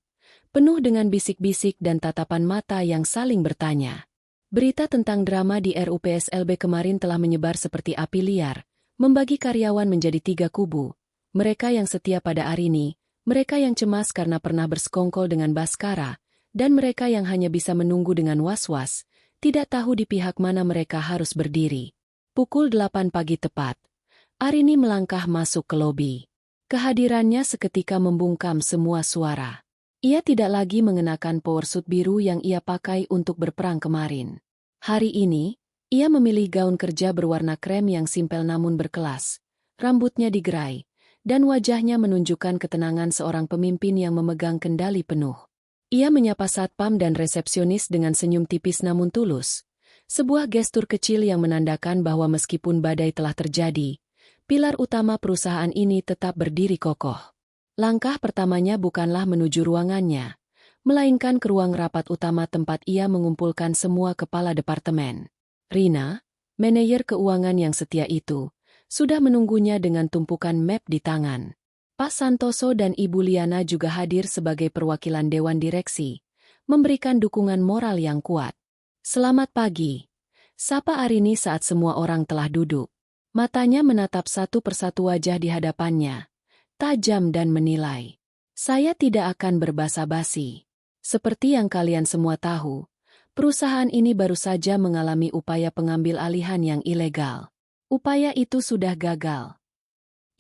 S1: penuh dengan bisik-bisik dan tatapan mata yang saling bertanya. Berita tentang drama di RUPSLB kemarin telah menyebar seperti api liar, membagi karyawan menjadi 3 kubu. Mereka yang setia pada Arini, mereka yang cemas karena pernah bersekongkol dengan Baskara, dan mereka yang hanya bisa menunggu dengan was-was, tidak tahu di pihak mana mereka harus berdiri. Pukul 8 pagi tepat, Arini melangkah masuk ke lobi. Kehadirannya seketika membungkam semua suara. Ia tidak lagi mengenakan powersuit biru yang ia pakai untuk berperang kemarin. Hari ini, ia memilih gaun kerja berwarna krem yang simpel namun berkelas. Rambutnya digerai, dan wajahnya menunjukkan ketenangan seorang pemimpin yang memegang kendali penuh. Ia menyapa satpam dan resepsionis dengan senyum tipis namun tulus. Sebuah gestur kecil yang menandakan bahwa meskipun badai telah terjadi, pilar utama perusahaan ini tetap berdiri kokoh. Langkah pertamanya bukanlah menuju ruangannya, melainkan ke ruang rapat utama tempat ia mengumpulkan semua kepala departemen. Rina, manajer keuangan yang setia itu, sudah menunggunya dengan tumpukan map di tangan. Pak Santoso dan Ibu Liana juga hadir sebagai perwakilan Dewan Direksi, memberikan dukungan moral yang kuat. "Selamat pagi," sapa Arini saat semua orang telah duduk. Matanya menatap satu persatu wajah di hadapannya, tajam dan menilai. "Saya tidak akan berbasa-basi. Seperti yang kalian semua tahu, perusahaan ini baru saja mengalami upaya pengambil alihan yang ilegal. Upaya itu sudah gagal."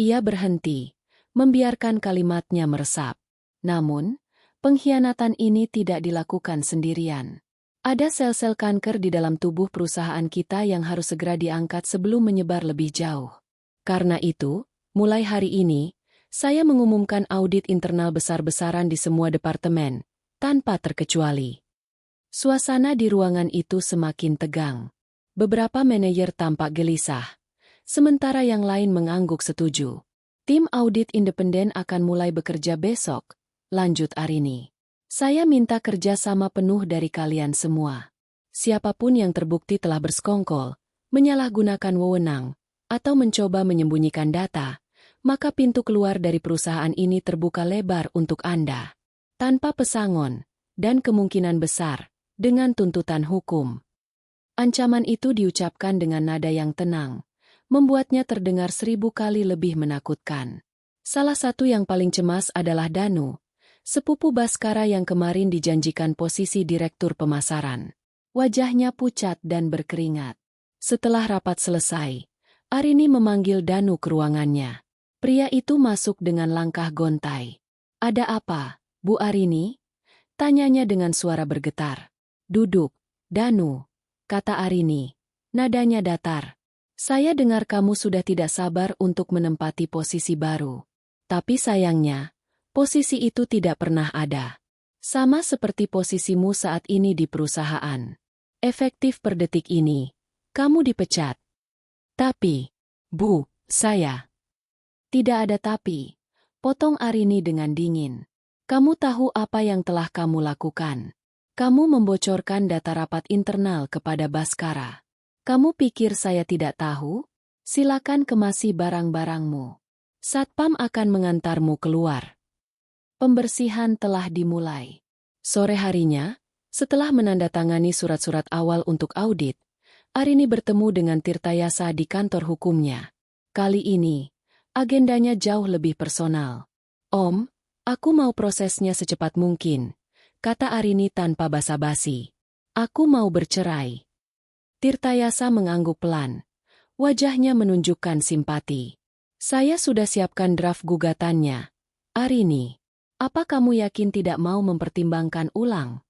S1: Ia berhenti, membiarkan kalimatnya meresap. Namun, pengkhianatan ini tidak dilakukan sendirian. Ada sel-sel kanker di dalam tubuh perusahaan kita yang harus segera diangkat sebelum menyebar lebih jauh. Karena itu, mulai hari ini, saya mengumumkan audit internal besar-besaran di semua departemen, tanpa terkecuali. Suasana di ruangan itu semakin tegang. Beberapa manajer tampak gelisah, sementara yang lain mengangguk setuju. "Tim audit independen akan mulai bekerja besok," lanjut Arini. "Saya minta kerja sama penuh dari kalian semua. Siapapun yang terbukti telah bersekongkol, menyalahgunakan wewenang, atau mencoba menyembunyikan data, maka pintu keluar dari perusahaan ini terbuka lebar untuk Anda. Tanpa pesangon, dan kemungkinan besar, dengan tuntutan hukum. Ancaman itu diucapkan dengan nada yang tenang, membuatnya terdengar 1000 kali lebih menakutkan. Salah satu yang paling cemas adalah Danu, sepupu Baskara yang kemarin dijanjikan posisi direktur pemasaran. Wajahnya pucat dan berkeringat. Setelah rapat selesai, Arini memanggil Danu ke ruangannya. Pria itu masuk dengan langkah gontai. "Ada apa, Bu Arini?" tanyanya dengan suara bergetar. "Duduk, Danu," kata Arini. Nadanya datar. "Saya dengar kamu sudah tidak sabar untuk menempati posisi baru. Tapi sayangnya, posisi itu tidak pernah ada. Sama seperti posisimu saat ini di perusahaan. Efektif per detik ini, kamu dipecat." "Tapi, Bu, saya..." "Tidak ada tapi," potong Arini dengan dingin. "Kamu tahu apa yang telah kamu lakukan. Kamu membocorkan data rapat internal kepada Baskara. Kamu pikir saya tidak tahu? Silakan kemasi barang-barangmu. Satpam akan mengantarmu keluar." Pembersihan telah dimulai. Sore harinya, setelah menandatangani surat-surat awal untuk audit, Arini bertemu dengan Tirtayasa di kantor hukumnya. Kali ini, agendanya jauh lebih personal. "Om, aku mau prosesnya secepat mungkin," kata Arini tanpa basa-basi. "Aku mau bercerai." Tirtayasa mengangguk pelan. Wajahnya menunjukkan simpati. "Saya sudah siapkan draft gugatannya. Arini, apa kamu yakin tidak mau mempertimbangkan ulang?"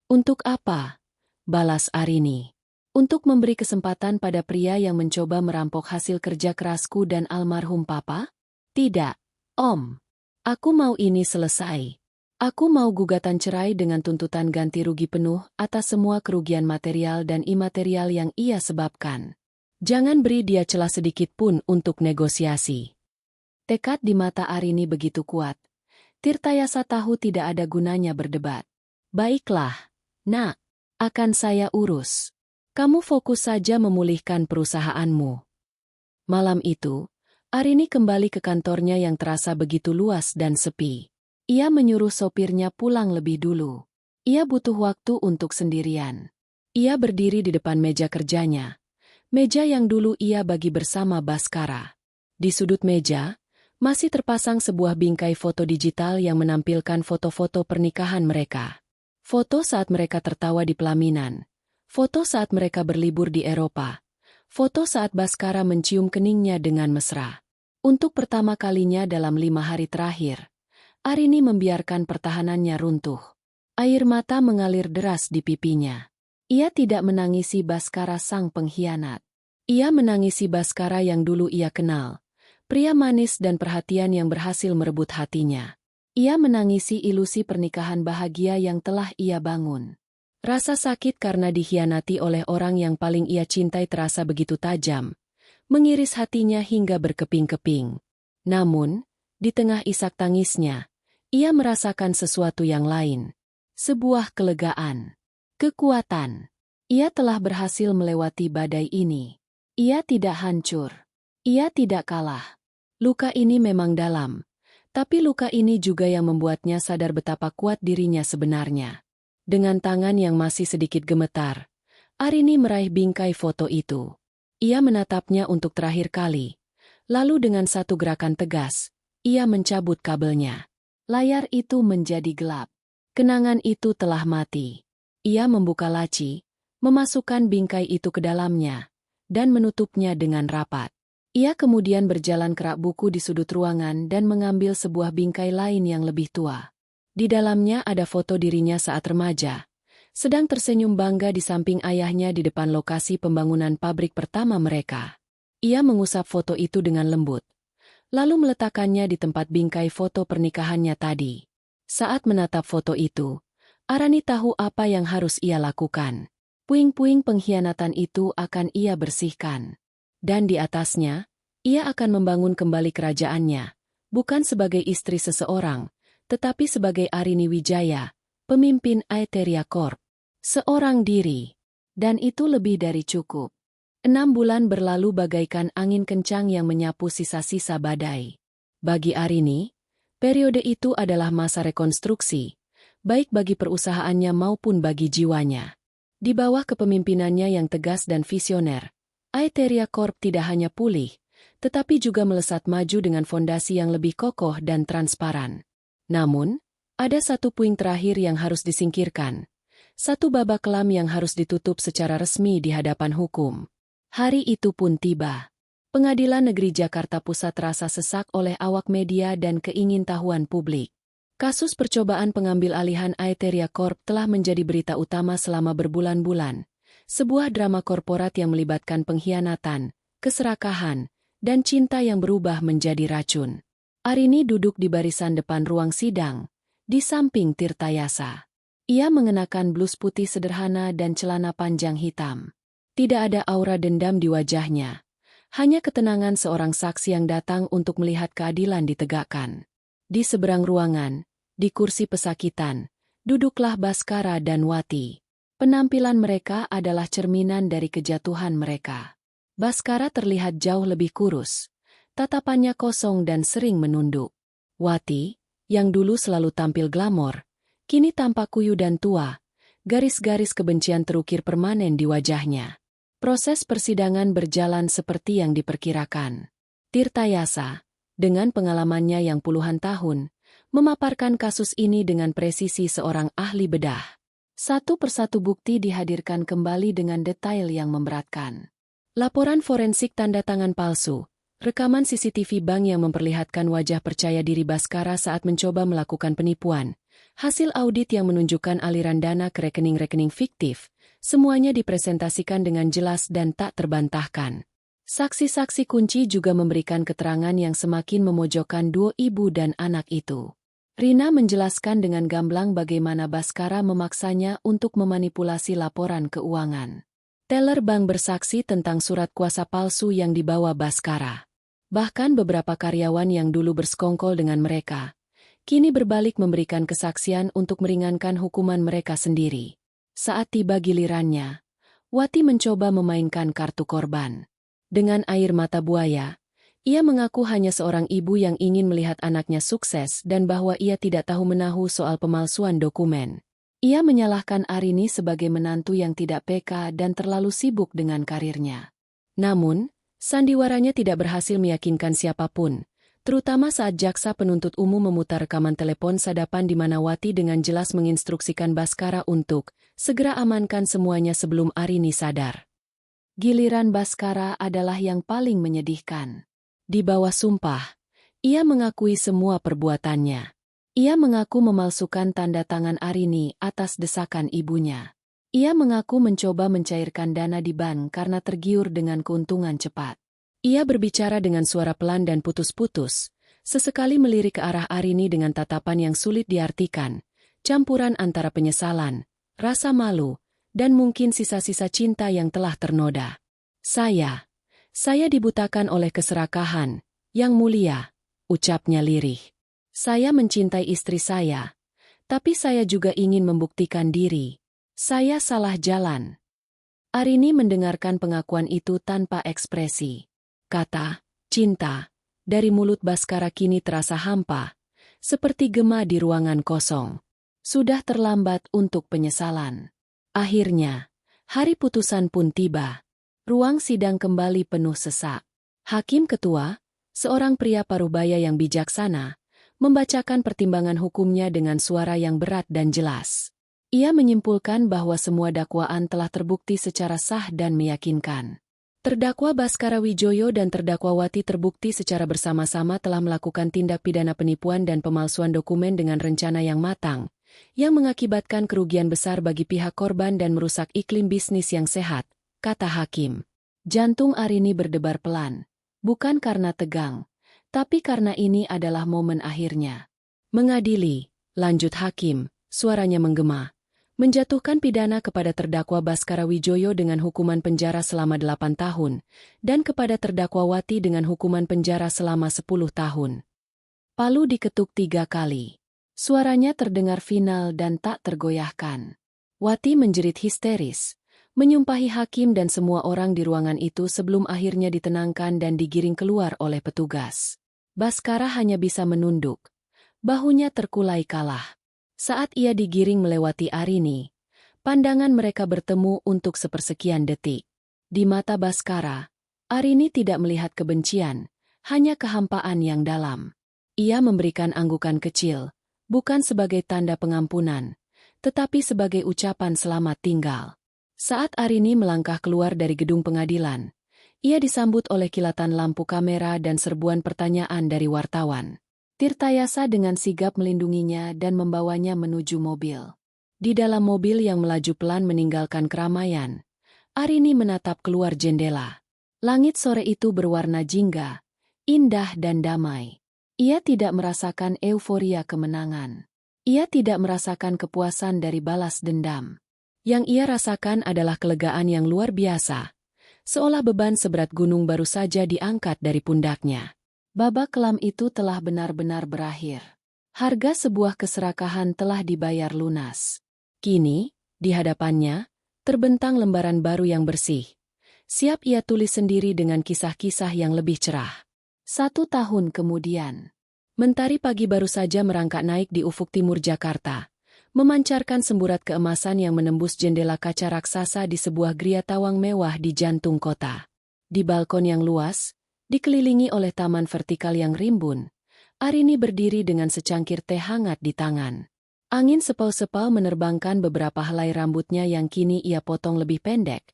S1: "Untuk apa?" balas Arini. "Untuk memberi kesempatan pada pria yang mencoba merampok hasil kerja kerasku dan almarhum papa? Tidak, Om. Aku mau ini selesai. Aku mau gugatan cerai dengan tuntutan ganti rugi penuh atas semua kerugian material dan imaterial yang ia sebabkan. Jangan beri dia celah sedikit pun untuk negosiasi." Tekad di mata Arini begitu kuat. Tirtayasa tahu tidak ada gunanya berdebat. "Baiklah, Nak, akan saya urus. Kamu fokus saja memulihkan perusahaanmu." Malam itu, Arini kembali ke kantornya yang terasa begitu luas dan sepi. Ia menyuruh sopirnya pulang lebih dulu. Ia butuh waktu untuk sendirian. Ia berdiri di depan meja kerjanya. Meja yang dulu ia bagi bersama Baskara. Di sudut meja, masih terpasang sebuah bingkai foto digital yang menampilkan foto-foto pernikahan mereka. Foto saat mereka tertawa di pelaminan. Foto saat mereka berlibur di Eropa. Foto saat Baskara mencium keningnya dengan mesra. Untuk pertama kalinya dalam 5 hari terakhir, Arini membiarkan pertahanannya runtuh. Air mata mengalir deras di pipinya. Ia tidak menangisi Baskara sang pengkhianat. Ia menangisi Baskara yang dulu ia kenal. Pria manis dan perhatian yang berhasil merebut hatinya. Ia menangisi ilusi pernikahan bahagia yang telah ia bangun. Rasa sakit karena dikhianati oleh orang yang paling ia cintai terasa begitu tajam, mengiris hatinya hingga berkeping-keping. Namun, di tengah isak tangisnya, ia merasakan sesuatu yang lain. Sebuah kelegaan. Kekuatan. Ia telah berhasil melewati badai ini. Ia tidak hancur. Ia tidak kalah. Luka ini memang dalam, tapi luka ini juga yang membuatnya sadar betapa kuat dirinya sebenarnya. Dengan tangan yang masih sedikit gemetar, Arini meraih bingkai foto itu. Ia menatapnya untuk terakhir kali. Lalu dengan satu gerakan tegas, ia mencabut kabelnya. Layar itu menjadi gelap. Kenangan itu telah mati. Ia membuka laci, memasukkan bingkai itu ke dalamnya, dan menutupnya dengan rapat. Ia kemudian berjalan ke rak buku di sudut ruangan dan mengambil sebuah bingkai lain yang lebih tua. Di dalamnya ada foto dirinya saat remaja, sedang tersenyum bangga di samping ayahnya di depan lokasi pembangunan pabrik pertama mereka. Ia mengusap foto itu dengan lembut, lalu meletakkannya di tempat bingkai foto pernikahannya tadi. Saat menatap foto itu, Arini tahu apa yang harus ia lakukan. Puing-puing pengkhianatan itu akan ia bersihkan. Dan di atasnya, ia akan membangun kembali kerajaannya, bukan sebagai istri seseorang, tetapi sebagai Arini Wijaya, pemimpin Aetheria Corp. Seorang diri. Dan itu lebih dari cukup. 6 bulan berlalu bagaikan angin kencang yang menyapu sisa-sisa badai. Bagi Arini, periode itu adalah masa rekonstruksi, baik bagi perusahaannya maupun bagi jiwanya. Di bawah kepemimpinannya yang tegas dan visioner, Aetheria Corp tidak hanya pulih, tetapi juga melesat maju dengan fondasi yang lebih kokoh dan transparan. Namun, ada satu puing terakhir yang harus disingkirkan. Satu babak kelam yang harus ditutup secara resmi di hadapan hukum. Hari itu pun tiba. Pengadilan Negeri Jakarta Pusat terasa sesak oleh awak media dan keingintahuan publik. Kasus percobaan pengambil alihan Aetheria Corp telah menjadi berita utama selama berbulan-bulan. Sebuah drama korporat yang melibatkan pengkhianatan, keserakahan, dan cinta yang berubah menjadi racun. Arini duduk di barisan depan ruang sidang, di samping Tirtayasa. Ia mengenakan blus putih sederhana dan celana panjang hitam. Tidak ada aura dendam di wajahnya. Hanya ketenangan seorang saksi yang datang untuk melihat keadilan ditegakkan. Di seberang ruangan, di kursi pesakitan, duduklah Baskara dan Wati. Penampilan mereka adalah cerminan dari kejatuhan mereka. Baskara terlihat jauh lebih kurus. Tatapannya kosong dan sering menunduk. Wati, yang dulu selalu tampil glamor, kini tampak kuyu dan tua. Garis-garis kebencian terukir permanen di wajahnya. Proses persidangan berjalan seperti yang diperkirakan. Tirtayasa, dengan pengalamannya yang puluhan tahun, memaparkan kasus ini dengan presisi seorang ahli bedah. Satu persatu bukti dihadirkan kembali dengan detail yang memberatkan. Laporan forensik tanda tangan palsu, rekaman CCTV bank yang memperlihatkan wajah percaya diri Baskara saat mencoba melakukan penipuan, hasil audit yang menunjukkan aliran dana ke rekening-rekening fiktif, semuanya dipresentasikan dengan jelas dan tak terbantahkan. Saksi-saksi kunci juga memberikan keterangan yang semakin memojokkan duo ibu dan anak itu. Rina menjelaskan dengan gamblang bagaimana Baskara memaksanya untuk memanipulasi laporan keuangan. Teller bank bersaksi tentang surat kuasa palsu yang dibawa Baskara. Bahkan beberapa karyawan yang dulu bersekongkol dengan mereka, kini berbalik memberikan kesaksian untuk meringankan hukuman mereka sendiri. Saat tiba gilirannya, Wati mencoba memainkan kartu korban. Dengan air mata buaya, ia mengaku hanya seorang ibu yang ingin melihat anaknya sukses dan bahwa ia tidak tahu menahu soal pemalsuan dokumen. Ia menyalahkan Arini sebagai menantu yang tidak peka dan terlalu sibuk dengan karirnya. Namun, sandiwaranya tidak berhasil meyakinkan siapapun, terutama saat jaksa penuntut umum memutar rekaman telepon sadapan di mana Wati dengan jelas menginstruksikan Baskara untuk segera amankan semuanya sebelum Arini sadar. Giliran Baskara adalah yang paling menyedihkan. Di bawah sumpah, ia mengakui semua perbuatannya. Ia mengaku memalsukan tanda tangan Arini atas desakan ibunya. Ia mengaku mencoba mencairkan dana di bank karena tergiur dengan keuntungan cepat. Ia berbicara dengan suara pelan dan putus-putus, sesekali melirik ke arah Arini dengan tatapan yang sulit diartikan, campuran antara penyesalan, rasa malu, dan mungkin sisa-sisa cinta yang telah ternoda. Saya dibutakan oleh keserakahan, yang mulia, ucapnya lirih. Saya mencintai istri saya, tapi saya juga ingin membuktikan diri. Saya salah jalan. Arini mendengarkan pengakuan itu tanpa ekspresi. Kata, cinta, dari mulut Baskara kini terasa hampa, seperti gema di ruangan kosong. Sudah terlambat untuk penyesalan. Akhirnya, hari putusan pun tiba. Ruang sidang kembali penuh sesak. Hakim ketua, seorang pria paruhbaya yang bijaksana, membacakan pertimbangan hukumnya dengan suara yang berat dan jelas. Ia menyimpulkan bahwa semua dakwaan telah terbukti secara sah dan meyakinkan. Terdakwa Baskara Wijoyo dan terdakwa Wati terbukti secara bersama-sama telah melakukan tindak pidana penipuan dan pemalsuan dokumen dengan rencana yang matang, yang mengakibatkan kerugian besar bagi pihak korban dan merusak iklim bisnis yang sehat, kata hakim. Jantung Arini berdebar pelan, bukan karena tegang, tapi karena ini adalah momen akhirnya. Mengadili, lanjut hakim, suaranya menggema, menjatuhkan pidana kepada terdakwa Baskara Wijoyo dengan hukuman penjara selama 8 tahun, dan kepada terdakwa Wati dengan hukuman penjara selama 10 tahun. Palu diketuk 3 kali. Suaranya terdengar final dan tak tergoyahkan. Wati menjerit histeris, menyumpahi hakim dan semua orang di ruangan itu sebelum akhirnya ditenangkan dan digiring keluar oleh petugas. Baskara hanya bisa menunduk. Bahunya terkulai kalah. Saat ia digiring melewati Arini, pandangan mereka bertemu untuk sepersekian detik. Di mata Baskara, Arini tidak melihat kebencian, hanya kehampaan yang dalam. Ia memberikan anggukan kecil, bukan sebagai tanda pengampunan, tetapi sebagai ucapan selamat tinggal. Saat Arini melangkah keluar dari gedung pengadilan, ia disambut oleh kilatan lampu kamera dan serbuan pertanyaan dari wartawan. Tirtayasa dengan sigap melindunginya dan membawanya menuju mobil. Di dalam mobil yang melaju pelan meninggalkan keramaian, Arini menatap keluar jendela. Langit sore itu berwarna jingga, indah dan damai. Ia tidak merasakan euforia kemenangan. Ia tidak merasakan kepuasan dari balas dendam. Yang ia rasakan adalah kelegaan yang luar biasa, seolah beban seberat gunung baru saja diangkat dari pundaknya. Babak kelam itu telah benar-benar berakhir. Harga sebuah keserakahan telah dibayar lunas. Kini, di hadapannya, terbentang lembaran baru yang bersih. Siap ia tulis sendiri dengan kisah-kisah yang lebih cerah. 1 tahun kemudian, mentari pagi baru saja merangkak naik di ufuk timur Jakarta, memancarkan semburat keemasan yang menembus jendela kaca raksasa di sebuah gria tawang mewah di jantung kota. Di balkon yang luas, dikelilingi oleh taman vertikal yang rimbun, Arini berdiri dengan secangkir teh hangat di tangan. Angin sepau-sepau menerbangkan beberapa helai rambutnya yang kini ia potong lebih pendek,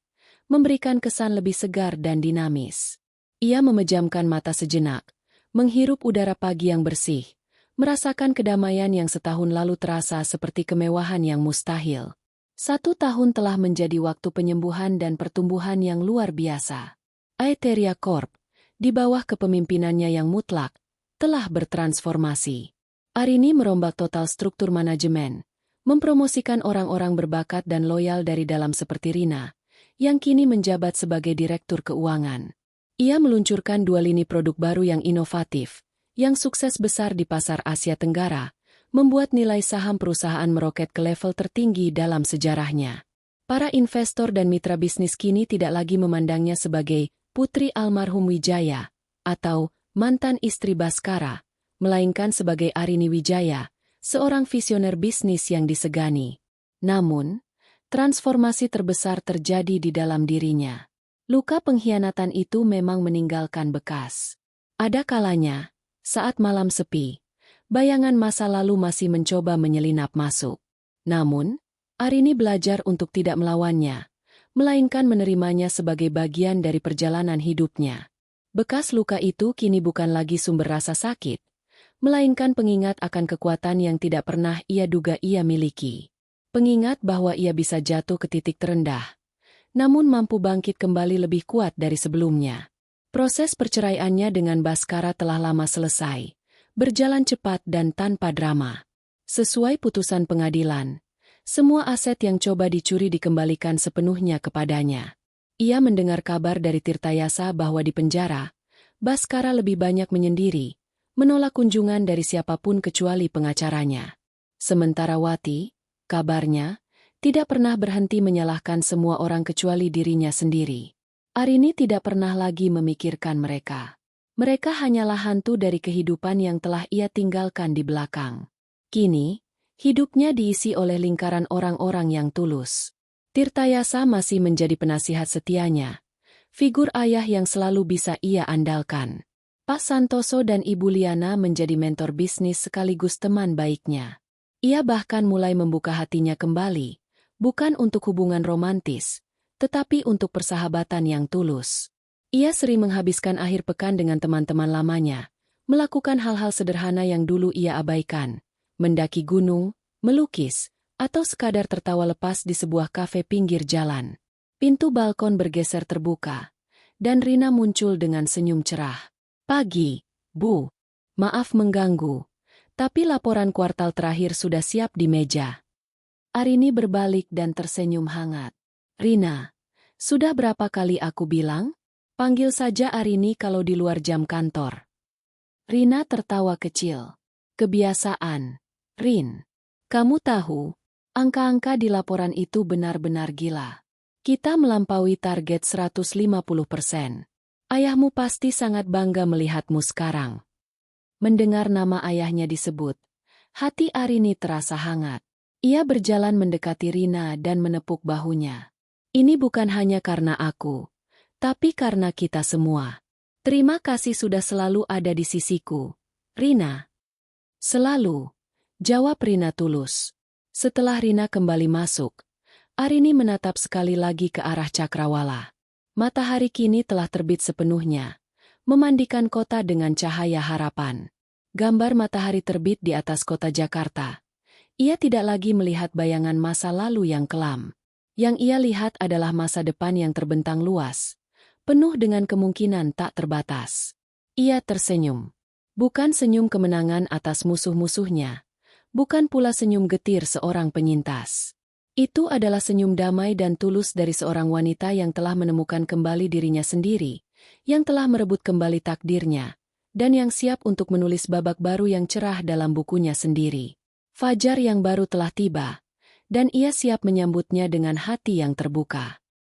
S1: memberikan kesan lebih segar dan dinamis. Ia memejamkan mata sejenak, menghirup udara pagi yang bersih, merasakan kedamaian yang setahun lalu terasa seperti kemewahan yang mustahil. 1 tahun telah menjadi waktu penyembuhan dan pertumbuhan yang luar biasa. Aetheria Corp, di bawah kepemimpinannya yang mutlak, telah bertransformasi. Arini merombak total struktur manajemen, mempromosikan orang-orang berbakat dan loyal dari dalam seperti Rina, yang kini menjabat sebagai direktur keuangan. Ia meluncurkan 2 lini produk baru yang inovatif, yang sukses besar di pasar Asia Tenggara, membuat nilai saham perusahaan meroket ke level tertinggi dalam sejarahnya. Para investor dan mitra bisnis kini tidak lagi memandangnya sebagai putri almarhum Wijaya, atau mantan istri Baskara, melainkan sebagai Arini Wijaya, seorang visioner bisnis yang disegani. Namun, transformasi terbesar terjadi di dalam dirinya. Luka pengkhianatan itu memang meninggalkan bekas. Ada kalanya, saat malam sepi, bayangan masa lalu masih mencoba menyelinap masuk. Namun, Arini belajar untuk tidak melawannya, melainkan menerimanya sebagai bagian dari perjalanan hidupnya. Bekas luka itu kini bukan lagi sumber rasa sakit, melainkan pengingat akan kekuatan yang tidak pernah ia duga ia miliki. Pengingat bahwa ia bisa jatuh ke titik terendah, namun mampu bangkit kembali lebih kuat dari sebelumnya. Proses perceraiannya dengan Baskara telah lama selesai, berjalan cepat dan tanpa drama. Sesuai putusan pengadilan, semua aset yang coba dicuri dikembalikan sepenuhnya kepadanya. Ia mendengar kabar dari Tirtayasa bahwa di penjara, Baskara lebih banyak menyendiri, menolak kunjungan dari siapapun kecuali pengacaranya. Sementara Wati, kabarnya, tidak pernah berhenti menyalahkan semua orang kecuali dirinya sendiri. Arini tidak pernah lagi memikirkan mereka. Mereka hanyalah hantu dari kehidupan yang telah ia tinggalkan di belakang. Kini, hidupnya diisi oleh lingkaran orang-orang yang tulus. Tirtayasa masih menjadi penasihat setianya, figur ayah yang selalu bisa ia andalkan. Pak Santoso dan Ibu Liana menjadi mentor bisnis sekaligus teman baiknya. Ia bahkan mulai membuka hatinya kembali, bukan untuk hubungan romantis, tetapi untuk persahabatan yang tulus. Ia sering menghabiskan akhir pekan dengan teman-teman lamanya, melakukan hal-hal sederhana yang dulu ia abaikan, mendaki gunung, melukis, atau sekadar tertawa lepas di sebuah kafe pinggir jalan. Pintu balkon bergeser terbuka, dan Rina muncul dengan senyum cerah. "Pagi, Bu. Maaf mengganggu, tapi laporan kuartal terakhir sudah siap di meja." Arini berbalik dan tersenyum hangat. "Rina, sudah berapa kali aku bilang? Panggil saja Arini kalau di luar jam kantor." Rina tertawa kecil. "Kebiasaan, Rin. Kamu tahu, angka-angka di laporan itu benar-benar gila. Kita melampaui target 150%. Ayahmu pasti sangat bangga melihatmu sekarang." Mendengar nama ayahnya disebut, Hati Arini terasa hangat. Ia berjalan mendekati Rina dan menepuk bahunya. Ini bukan hanya karena aku, tapi karena kita semua. Terima kasih sudah selalu ada di sisiku, Rina. Selalu, jawab Rina tulus. Setelah Rina kembali masuk, Arini menatap sekali lagi ke arah cakrawala. Matahari kini telah terbit sepenuhnya, memandikan kota dengan cahaya harapan. Gambar matahari terbit di atas kota Jakarta. Ia tidak lagi melihat bayangan masa lalu yang kelam. Yang ia lihat adalah masa depan yang terbentang luas, penuh dengan kemungkinan tak terbatas. Ia tersenyum. Bukan senyum kemenangan atas musuh-musuhnya. Bukan pula senyum getir seorang penyintas. Itu adalah senyum damai dan tulus dari seorang wanita yang telah menemukan kembali dirinya sendiri, yang telah merebut kembali takdirnya, dan yang siap untuk menulis babak baru yang cerah dalam bukunya sendiri. Fajar yang baru telah tiba, dan ia siap menyambutnya dengan hati yang terbuka.